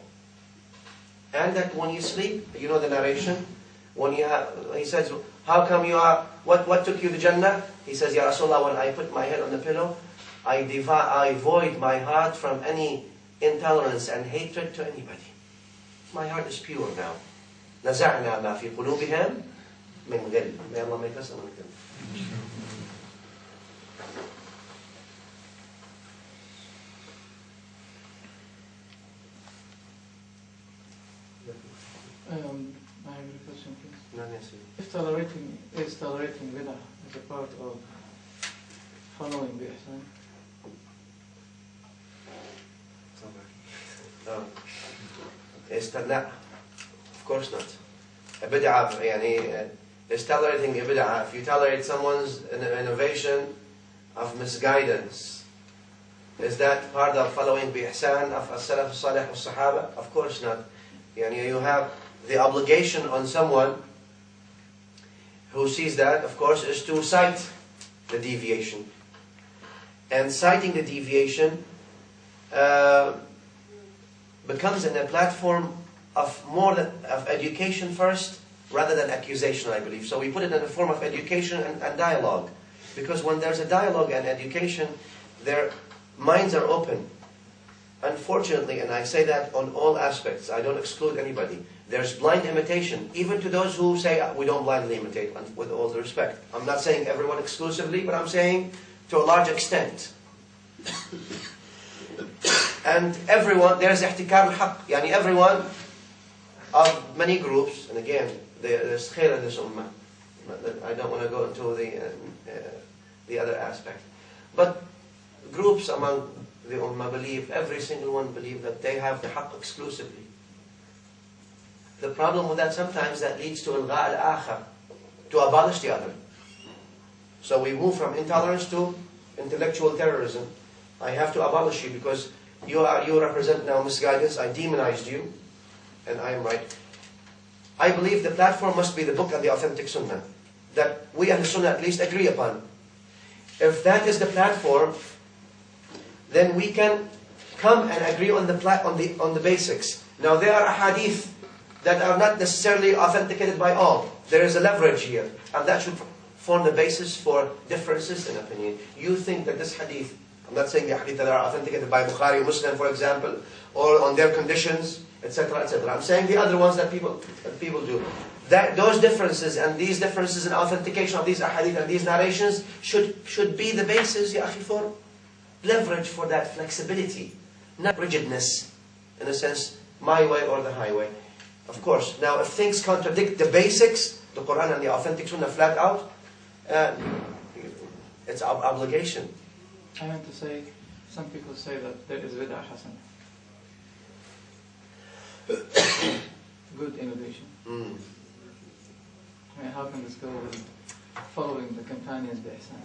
And that when you sleep, you know the narration, when he says, how come you are, what took you to Jannah? He says, Ya Rasulullah, when I put my head on the pillow, I void my heart from any intolerance and hatred to anybody. My heart is pure now. نزعنا ما في قلوبهم من غل. May Allah make us among them. I have a question, please. No, yes, If tolerating bid'ah is a part of following the ihsan? No. لا. Of course not. A bid'ah, is tolerating a bid'ah. If you tolerate someone's innovation of misguidance, is that part of following bi ihsan of as-salaf as-salih was-sahaba? Of course not. You have the obligation on someone who sees that, of course, is to cite the deviation. And citing the deviation becomes in a platform of education first, rather than accusation, I believe. So we put it in a form of education and dialogue. Because when there's a dialogue and education, their minds are open. Unfortunately, and I say that on all aspects, I don't exclude anybody, there's blind imitation, even to those who say we don't blindly imitate, with all due respect. I'm not saying everyone exclusively, but I'm saying to a large extent. And everyone, there's ihtikar al-haq, everyone of many groups, and again, there's khair in this ummah. I don't want to go into the other aspect. But groups among the ummah believe, every single one believe that they have the haqq exclusively. The problem with that, sometimes that leads to ilgha al-akhar, to abolish the other. So we move from intolerance to intellectual terrorism. I have to abolish you because you represent now misguidance. I demonized you, and I am right. I believe the platform must be the book and the authentic sunnah, that we and the sunnah at least agree upon. If that is the platform, then we can come and agree on the basics. Now there are ahadith that are not necessarily authenticated by all. There is a leverage here, and that should form the basis for differences in opinion. You think that this hadith, I'm not saying the hadith that are authenticated by Bukhari or Muslim, for example, or on their conditions, etc., etc. I'm saying the other ones that people do. Those differences and these differences in authentication of these ahadith and these narrations should be the basis, ya akhi, for leverage for that flexibility, not rigidness, in a sense, my way or the highway. Of course, now if things contradict the basics, the Quran and the authentic Sunnah flat out, it's our obligation. I meant to say, some people say that there is bid'ah hasan. Good innovation. How can this go with following the companions bi ihsan?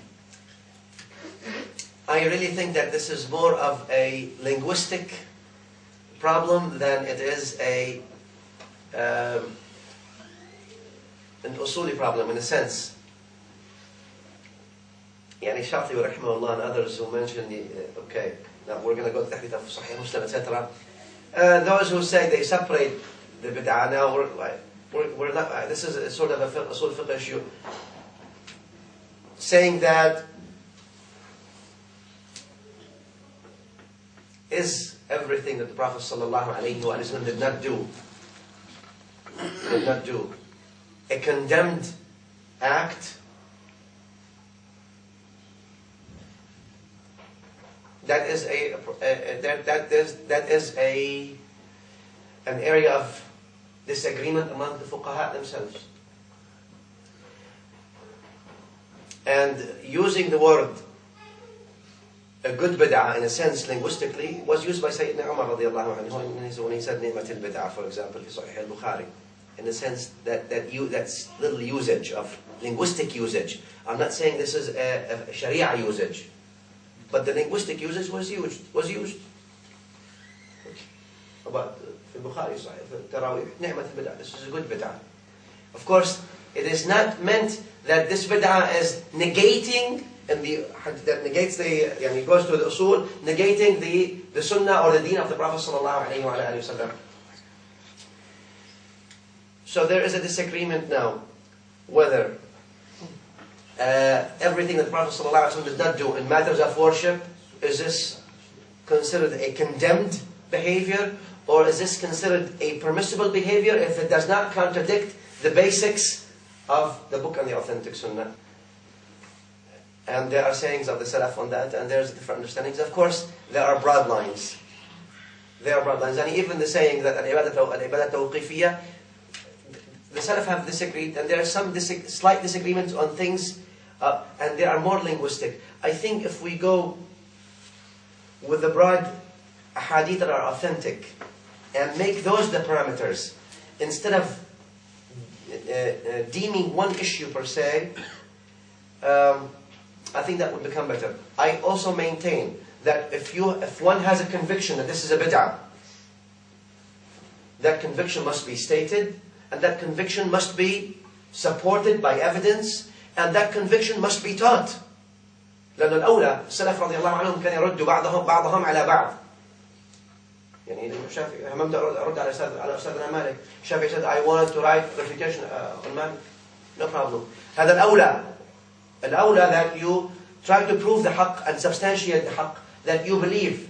I really think that this is more of a linguistic problem than it is an usuli problem in a sense. Shaykh rahimahullah and others who mentioned, okay, now we're going to go to Tahdith of Sahih Muslim, etc. Those who say they separate the bid'ah, now we're not, this is a sort of a usul fiqh issue, saying that is everything that the Prophet ﷺ did not do a condemned act? that is an area of disagreement among the fuqaha themselves. And using the word a good bid'ah in a sense linguistically was used by Sayyidina Umar radiallahu anhu when he said ni'mat al-bid'ah, for example, in Sahih al-Bukhari, in the sense that's little usage of linguistic usage. I'm not saying this is a Sharia usage, but the linguistic usage was used. About the Bukhari Sahih, Tarawih, ni'mat al-bid'ah, this is a good bid'ah. Of course, it is not meant that this bid'ah is negating, and that negates it goes to the usul, negating the sunnah or the deen of the Prophet sallallahu alaihi wasallam. So there is a disagreement now whether everything that the Prophet sallallahu alaihi wasallam did not do in matters of worship, is this considered a condemned behavior, or is this considered a permissible behavior if it does not contradict the basics of the book and the authentic sunnah? And there are sayings of the Salaf on that, and there's different understandings. Of course, there are broad lines. And even the saying that al-ibadah tawqifiyya, the Salaf have disagreed, and there are some slight disagreements on things, and they are more linguistic. I think if we go with the broad hadith that are authentic, and make those the parameters, instead of deeming one issue per se, I think that would become better. I also maintain that if one has a conviction that this is a bid'ah, that conviction must be stated, and that conviction must be supported by evidence, and that conviction must be taught. لأن الأولى السلف رضي الله عنهم كان يرد بعضهم على بعض. يعني الشافعي هممت أرد على أستاذنا مالك. الشافعي said, I wanted to write refutation on Malik. No problem. هذا الأولى that you try to prove the haqq and substantiate the haqq that you believe.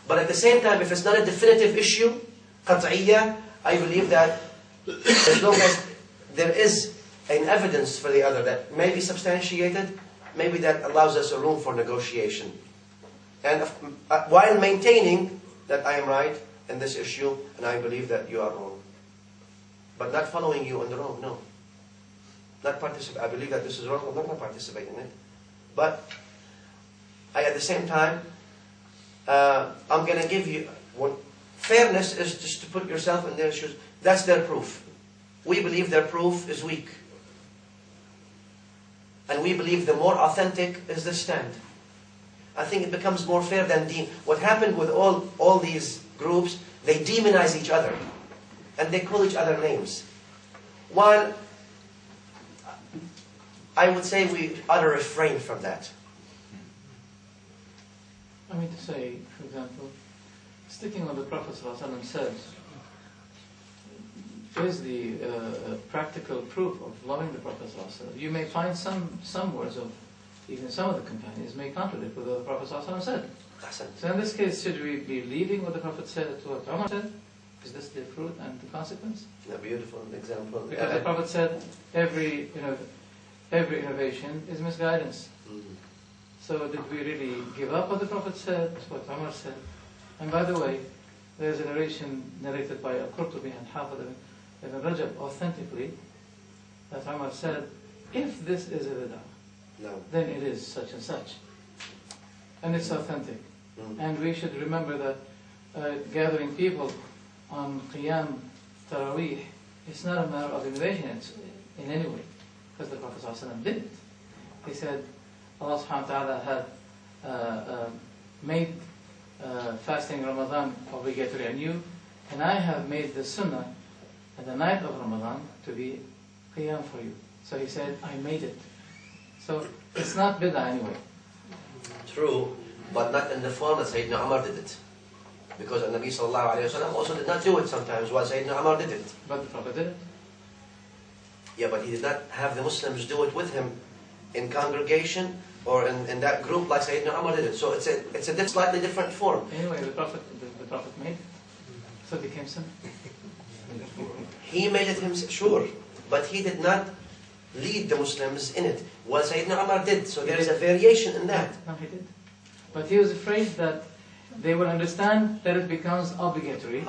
But at the same time, if it's not a definitive issue, قطعية, I believe that as long as there is an evidence for the other that may be substantiated, maybe that allows us a room for negotiation. And while maintaining that I am right in this issue, and I believe that you are wrong. But not following you on the wrong, no. Not participate. I believe that this is wrong, I'm not going to participate in it. But at the same time, I'm going to give you fairness is just to put yourself in their shoes. That's their proof. We believe their proof is weak. And we believe the more authentic is the stand. I think it becomes more fair than what happened with all these groups, they demonize each other. And they call each other names. While I would say we ought to refrain from that. I mean to say, for example, sticking on the Prophet ﷺ said, is the practical proof of loving the Prophet ﷺ. You may find some words of even some of the companions may contradict what the Prophet ﷺ said. So in this case, should we be leaving what the Prophet said to what Umar said? Is this the fruit and the consequence? A beautiful example. Because the Prophet said every innovation is misguidance. Mm-hmm. So did we really give up what the Prophet said, what Umar said? And by the way, there's a narration narrated by Al-Qurtubi and Hafiz ibn Rajab authentically that Umar said, if this is a bid'ah, then it is such and such. And it's authentic. Mm-hmm. And we should remember that gathering people on Qiyam Taraweeh is not a matter of innovation in any way. Because the Prophet ﷺ did it. He said, Allah subhanahu wa ta'ala had made fasting Ramadan obligatory on you, and I have made the sunnah at the night of Ramadan to be qiyam for you. So he said, I made it. So it's not bid'ah anyway. True, but not in the form that Sayyidina Umar did it. Because the Nabi sallallahu alayhi wa sallam also did not do it sometimes while Sayyidina Umar did it. But the Prophet did it. Yeah, but he did not have the Muslims do it with him in congregation or in that group like Sayyidina Umar did it. So it's a slightly different form. Anyway, the Prophet made it. So it became sunnah. He made it himself, sure. But he did not lead the Muslims in it. While Sayyidina Umar did. So there is a variation in that. No, he did. But he was afraid that they will understand that it becomes obligatory.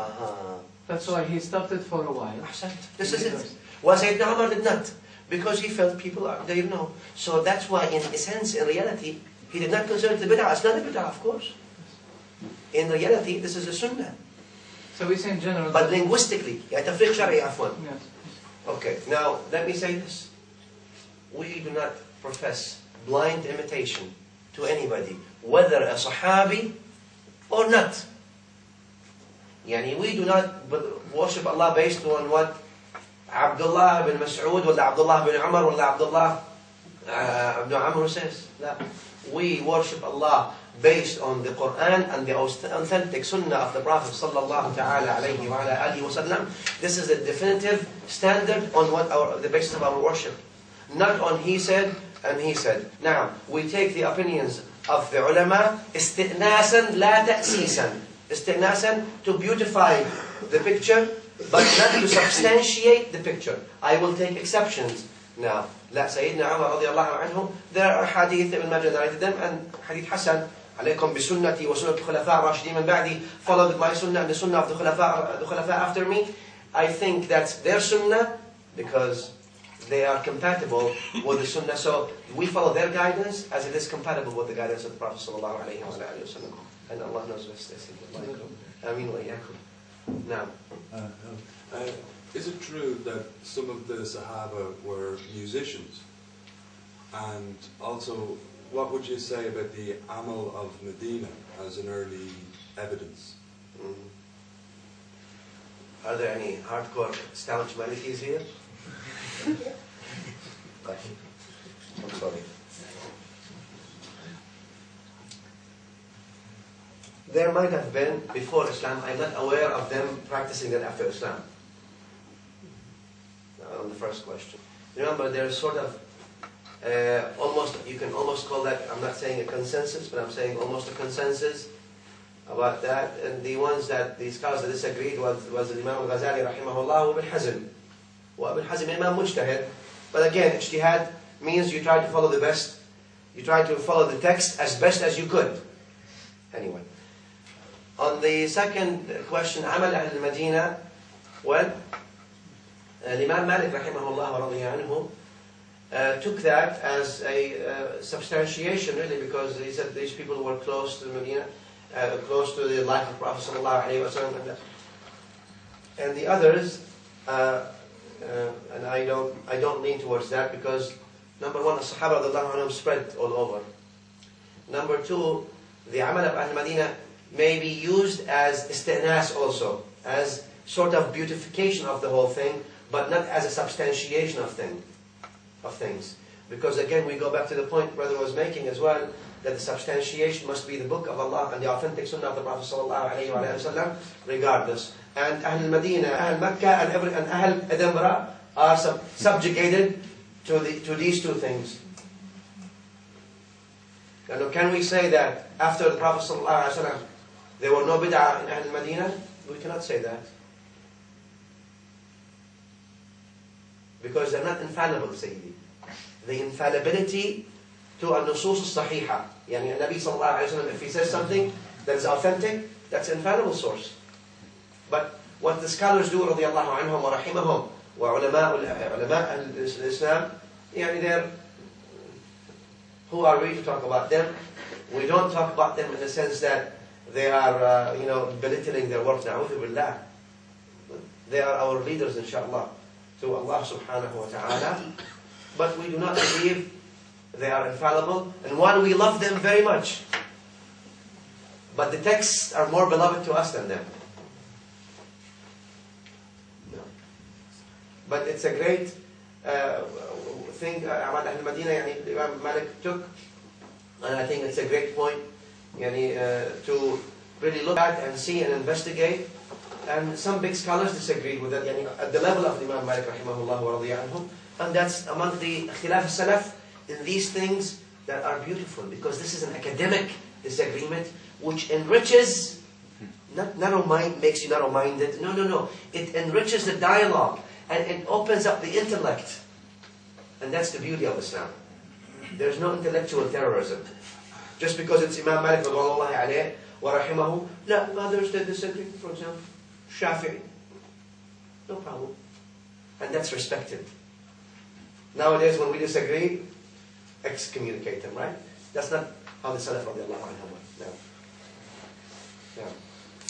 That's why he stopped it for a while. This is it. Well, Sayyidina Umar did not, because he felt people are, they know. So that's why, in a sense, in reality, he did not consider it a bid'ah. It's not a bid'ah, of course. In reality, this is a sunnah. So we say in general. But linguistically, تفريق شرعي عفوا. Yes. Okay, now let me say this. We do not profess blind imitation to anybody, whether a Sahabi or not. Yani we do not worship Allah based on what Abdullah bin Mas'ud or Abdullah bin Umar or Abdullah ibn Amr says. No. We worship Allah based on the Quran and the authentic Sunnah of the Prophet sallallahu ta'ala alayhi wa ala alihi wa sallam. This is a definitive standard on what the basis of our worship. Not on he said and he said. Now, we take the opinions of the ulama استئناسا لا تأسيسا. استئناسا, to beautify the picture, but not to substantiate the picture. I will take exceptions. Now, لا سيدنا عمر رضي الله عنه, there are hadith Ibn Majah narrated them, and hadith Hasan, عليكم بسنتي وسنة الخلفاء الراشدين من بعدي, follow my sunnah and the sunnah of the khulafa after me. I think that's their sunnah because they are compatible with the sunnah. So we follow their guidance as it is compatible with the guidance of the Prophet sallallahu alayhi wa sallam. And Allah knows best. Ameen wa iyyakum. Now, is it true that some of the Sahaba were musicians? And also, what would you say about the Amal of Medina as an early evidence? Are there any hardcore staunch Malikis here? I'm sorry. There might have been before Islam. I'm not aware of them practicing that after Islam. On the first question, remember there's sort of almost, you can almost call that, I'm not saying a consensus, but I'm saying almost a consensus about that. And the ones that the scholars that disagreed was Imam al-Ghazali rahimahullah wa Ibn Hazm. Ibn Hazm Imam Mujtahid. But again, ijtihad means you try to follow the best, you try to follow the text as best as you could. Anyway. On the second question, Amal al-Madina, well, Imam Malik rahimahullah wa radiya anhu took that as a substantiation really, because he said these people were close to Medina, close to the life of Prophet sallallahu alayhi wa sallam. And the others, and I don't lean towards that because number one, the Sahaba radiallahu anhum spread all over. Number two, the Amal of al-Madina may be used as isti'nas also, as sort of beautification of the whole thing, but not as a substantiation of things. Because again, we go back to the point brother was making as well, that the substantiation must be the book of Allah and the authentic sunnah of the Prophet sallallahu alayhi wa sallam, regardless. And Ahl Madina, Ahl Mecca, and Ahl Edinburgh are subjugated to these two things. Now, can we say that after the Prophet sallallahu alayhi wa sallam, there were no bid'ah in Ahl Madina? We cannot say that. Because they're not infallible, Sayyidi. The infallibility to al-nusus al-sahiha. Yani Nabi sallallahu alayhi wa sallam, if he says something that is authentic, that's an infallible source. But what the scholars do, radiyallahu anhum wa rahimahum, wa ulama al-Islam, yani they're, who are we to talk about them? We don't talk about them in the sense that they are, belittling their work. Na'udhu billah. They are our leaders, inshaAllah, to Allah subhanahu wa ta'ala. But we do not believe they are infallible. And while we love them very much, but the texts are more beloved to us than them. No. But it's a great thing, Amal al-Madina, Imam Malik took, and I think it's a great point to really look at and see and investigate. And some big scholars disagreed with that, at the level of Imam Malik rahimahullah wa radiya anhum. And that's among the khilaf salaf in these things that are beautiful, because this is an academic disagreement which enriches, not makes you narrow-minded. No. It enriches the dialogue and it opens up the intellect. And that's the beauty of Islam. There's no intellectual terrorism. Just because it's Imam Malik radiyallahu alayhi wa rahimahu, لا, others they disagree, for example, Shafi'i. No problem. And that's respected. Nowadays when we disagree, excommunicate them, right? That's not how the Salaf radiyallahu anhu were. No. No.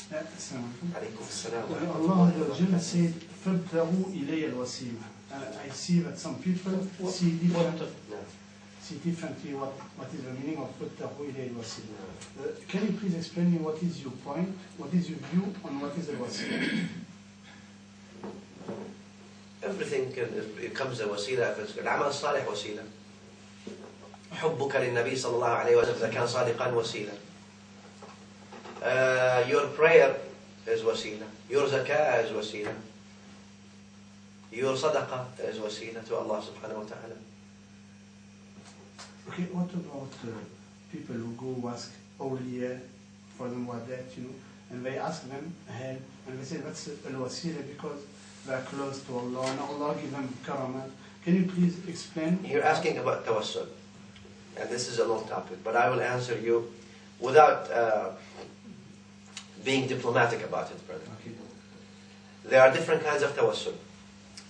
عليكم السلام. Allah said, فَابْتَغُوا إِلَيَّ الْوَسِيلَةَ. I see that some people see differently what is the meaning of فَابْتَغُوا إِلَيَّ الْوَسِيلَة. Can you please explain me what is your point, what is your view on what is the wasila? Everything becomes a wasila. العمل الصالح وسيلة. حبك للنبي صلى الله عليه وسلم إذا كان صادقا وسيلة. Your prayer is wasila. Your zakah is wasila. Your sadaqah is wasila to Allah subhanahu wa ta'ala. Okay, what about people who go ask awliya for them what that, and they ask them help, and they say that's al-wasila because they're close to Allah, and Allah give them karamat. Can you please explain? You're asking about tawassul, and this is a long topic, but I will answer you without being diplomatic about it, brother. Okay. There are different kinds of tawassul,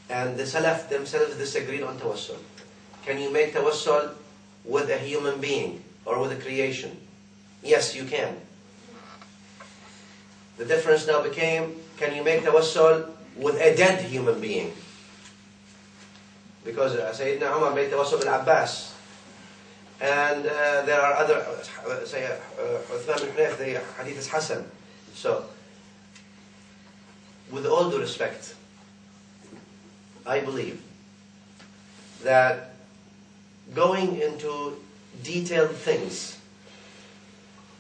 and the Salaf themselves disagreed on tawassul. Can you make tawassul with a human being or with a creation? Yes, you can. The difference now became, can you make tawassul with a dead human being? Because Sayyidina Umar made tawassul with Abbas. And there are other, say, Uthman bin Hunayf, the hadith is Hasan. So, with all due respect, I believe that going into detailed things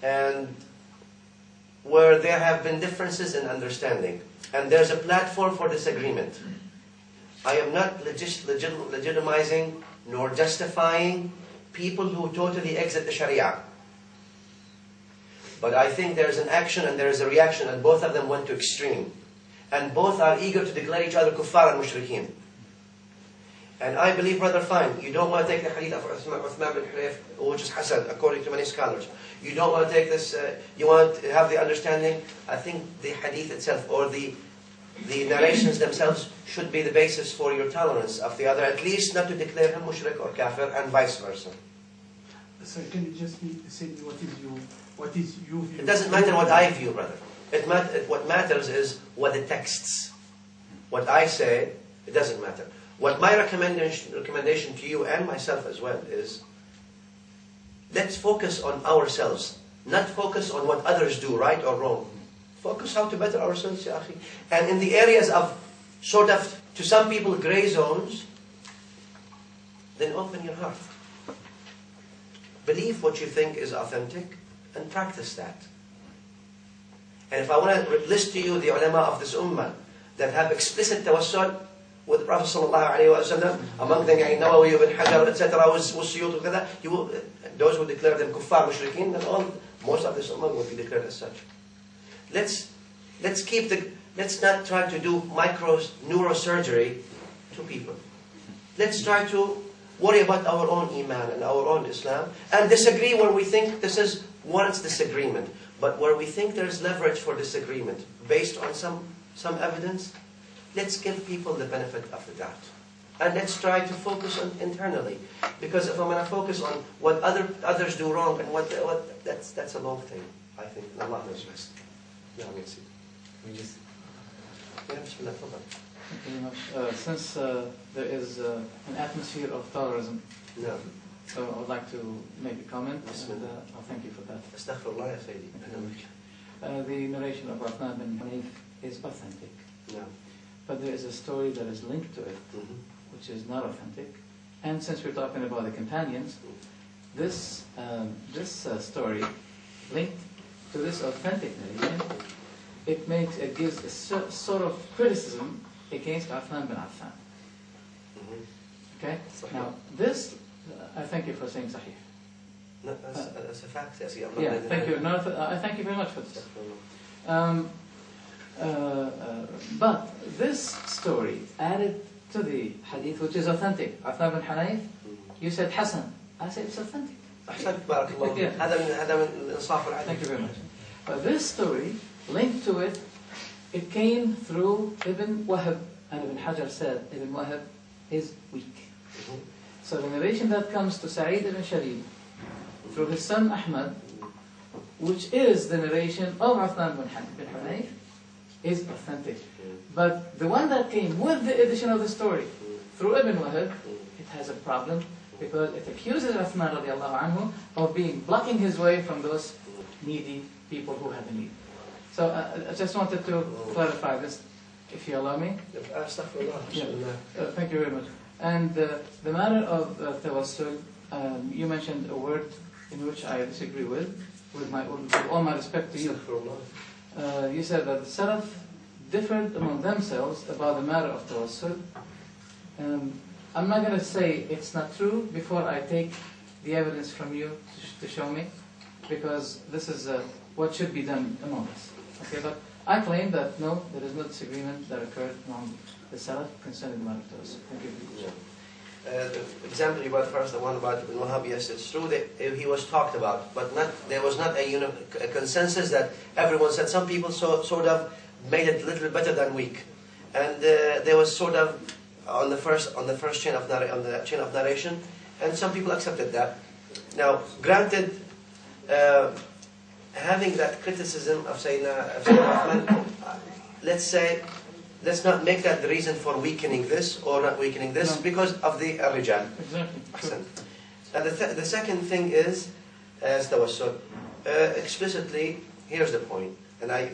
and where there have been differences in understanding and there's a platform for disagreement, I am not legitimizing nor justifying people who totally exit the Sharia. But I think there is an action and there is a reaction, and both of them went to extreme. And both are eager to declare each other kuffar and mushrikeen. And I believe, brother, fine, you don't want to take the hadith of Uthman bin Hunayf, which is Hasan, according to many scholars. You don't want to take this, you want to have the understanding. I think the hadith itself, or the narrations themselves, should be the basis for your tolerance of the other, at least not to declare him mushrik or kafir, and vice versa. So can you just say what is your view? It doesn't matter what I view, brother. What matters is what the texts. What I say, it doesn't matter. What my recommendation to you and myself as well is, let's focus on ourselves, not focus on what others do, right or wrong. Focus how to better ourselves, ya akhi. And in the areas of sort of, to some people, grey zones, then open your heart. Believe what you think is authentic and practice that. And if I want to list to you the ulama of this ummah that have explicit tawassul with the Prophet ﷺ, among them Al-Ninowy, Ibn Hajar, etc., Suyut, those who declare them kuffar, mushrikeen, then most of this ummah will be declared as such. Let's not try to do neurosurgery to people. Let's try to worry about our own iman and our own Islam, and disagree where we think this is warrants disagreement. But where we think there is leverage for disagreement based on some evidence, let's give people the benefit of the doubt. And let's try to focus on internally. Because if I'm going to focus on what others do wrong, and that's a long thing, I think. Allah knows best. Yeah, I'm going to see. We just... Yeah, bismillah, tafadhal. Thank you very much. Since there is an atmosphere of tolerism, No. so I would like to make a comment, and Bismillah. I'll thank you for that. Astaghfirullah, ya Sayyidi. The narration of Uthman bin Hunayf is authentic, No. but there is a story that is linked to it, which is not authentic. And since we're talking about the companions, this story linked to this authentic narration, it gives a sort of criticism against Uthman bin Affan. Okay? Now, this, I thank you for saying Sahih. No, that's a fact, yes. Yeah, thank you. No, I thank you very much for this. But this story added to the hadith, which is authentic. Uthman bin Hunayf, you said Hasan. I said it's authentic. أحسنت بارك الله فيك. Yeah. هذا من الإنصاف والعدل. Thank you very much. But this story, linked to it, it came through Ibn Wahab, and Ibn Hajar said Ibn Wahab is weak. So the narration that comes to Sa'id ibn Sharif through his son Ahmad, which is the narration of Uthman bin Hunayf, is authentic. But the one that came with the addition of the story through Ibn Wahab, it has a problem because it accuses Uthman radiallahu anhu of blocking his way from those needy people who have a need. So I just wanted to clarify this, if you allow me. Thank you very much. And the matter of tawassul, you mentioned a word in which I disagree with all my respect to you. You said that the Salaf differed among themselves about the matter of tawassul. I'm not going to say it's not true before I take the evidence from you to show me, because this is what should be done among us. Okay, but I claim that no, there is no disagreement that occurred among the Salaf concerning the matter of tawassul. Thank you. The example you brought first, the one about Ibn Wahab, yes, it's true that he was talked about, but there was not a consensus that everyone said. Some people sort of made it a little bit better than weak, and there was sort of on the first chain of narration, and some people accepted that. Now, granted, having that criticism of Sayyidina Uthman, let's not make that the reason for weakening this or not weakening this, because of the rijal. Exactly. And the second thing is, as tawassul, explicitly, here's the point. And I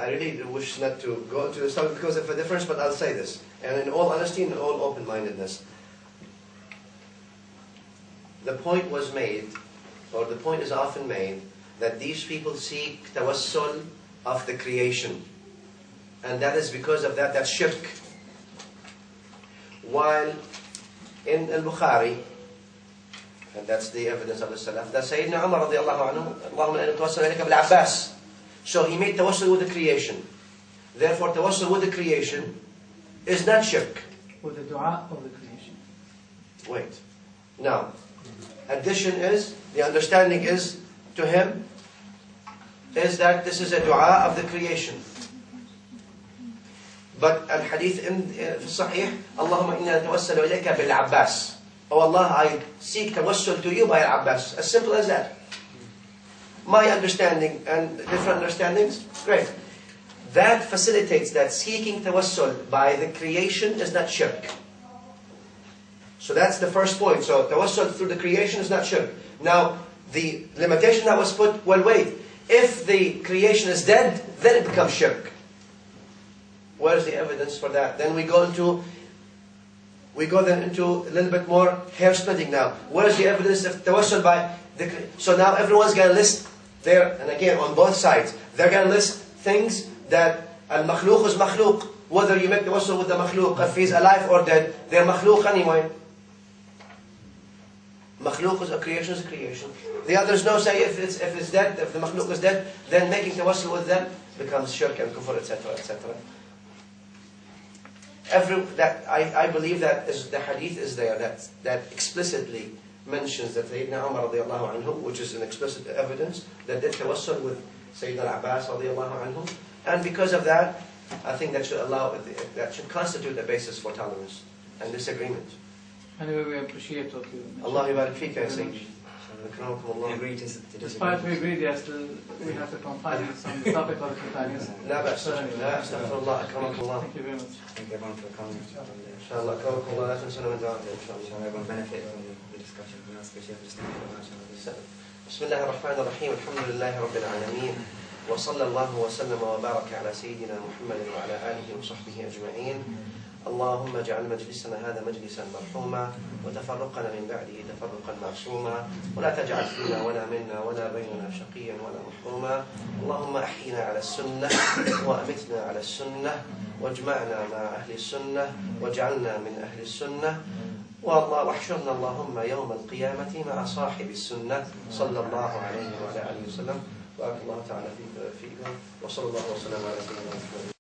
really wish not to go into this topic because of a difference, but I'll say this. And in all honesty and all open-mindedness. The point was made, or the point is often made, that these people seek tawassul of the creation. And that is because of that's shirk. While in Al-Bukhari, and that's the evidence of the Salaf, that Sayyidina Umar radiallahu anhu, Allahumma inna tawassal ilayka bil-Abbas. So he made tawassul with the creation. Therefore, tawassul with the creation is not shirk. With the dua of the creation. Wait. Now, addition is, the understanding is, to him, is that this is a dua of the creation. But al-hadith in Sahih, Allahumma inna tawassalu ilayka bil-Abbas. Oh Allah, I seek tawassul to you by Al-Abbas. As simple as that. My understanding and different understandings, great. That facilitates that seeking tawassul by the creation is not shirk. So that's the first point. So tawassul through the creation is not shirk. Now, the limitation that was put, well wait, if the creation is dead, then it becomes shirk. Where's the evidence for that? Then we go into a little bit more hair splitting now. Where's the evidence of tawassul by the... So now everyone's going to list there, and again on both sides, they're going to list things that al-makhluq is makhluq. Whether you make tawassul with the makhluq, if he's alive or dead, they're makhluq anyway. Makhluq is a creation, is a creation. The others know, say if it's dead, if the makhluq is dead, then making tawassul with them becomes shirk and kufr, etc., etc. I believe that the hadith is there that explicitly mentions that Sayyidina Umar radiallahu anhu, which is an explicit evidence, that did tawassul with Sayyidina Abbas radiallahu anhu, and because of that, I think that should constitute a basis for tolerance and disagreement. Anyway, we appreciate what you mentioned. Allah yubarak fika ya Sayyidi. Despite we agreed, yes, we have to confine on the topic of the companions. لا بأس. لا أستغفر الله. أكرمك الله. Thank you very much. Thank you everyone for coming. إن شاء الله أكرمك الله. لا تنسونا من دعائكم إن شاء الله. Everyone benefit from the discussion. Just thank you very much. بسم الله الرحمن الرحيم. الحمد لله رب العالمين. وصلى الله وسلم وبارك على سيدنا محمد وعلى آله وصحبه أجمعين. اللهم اجعل مجلسنا هذا مجلسا مرحوما وتفرقنا من بعده تفرقا معصوما ولا تجعل فينا ولا منا ولا بيننا شقيا ولا محروما. اللهم احينا على السنة وامتنا على السنة واجمعنا مع أهل السنة واجعلنا من أهل السنة واحشرنا اللهم يوم القيامة مع صاحب السنة صلى الله عليه وعلى آله وسلم. بارك الله تعالى فيكم وصلى الله وسلم على سيدنا محمد.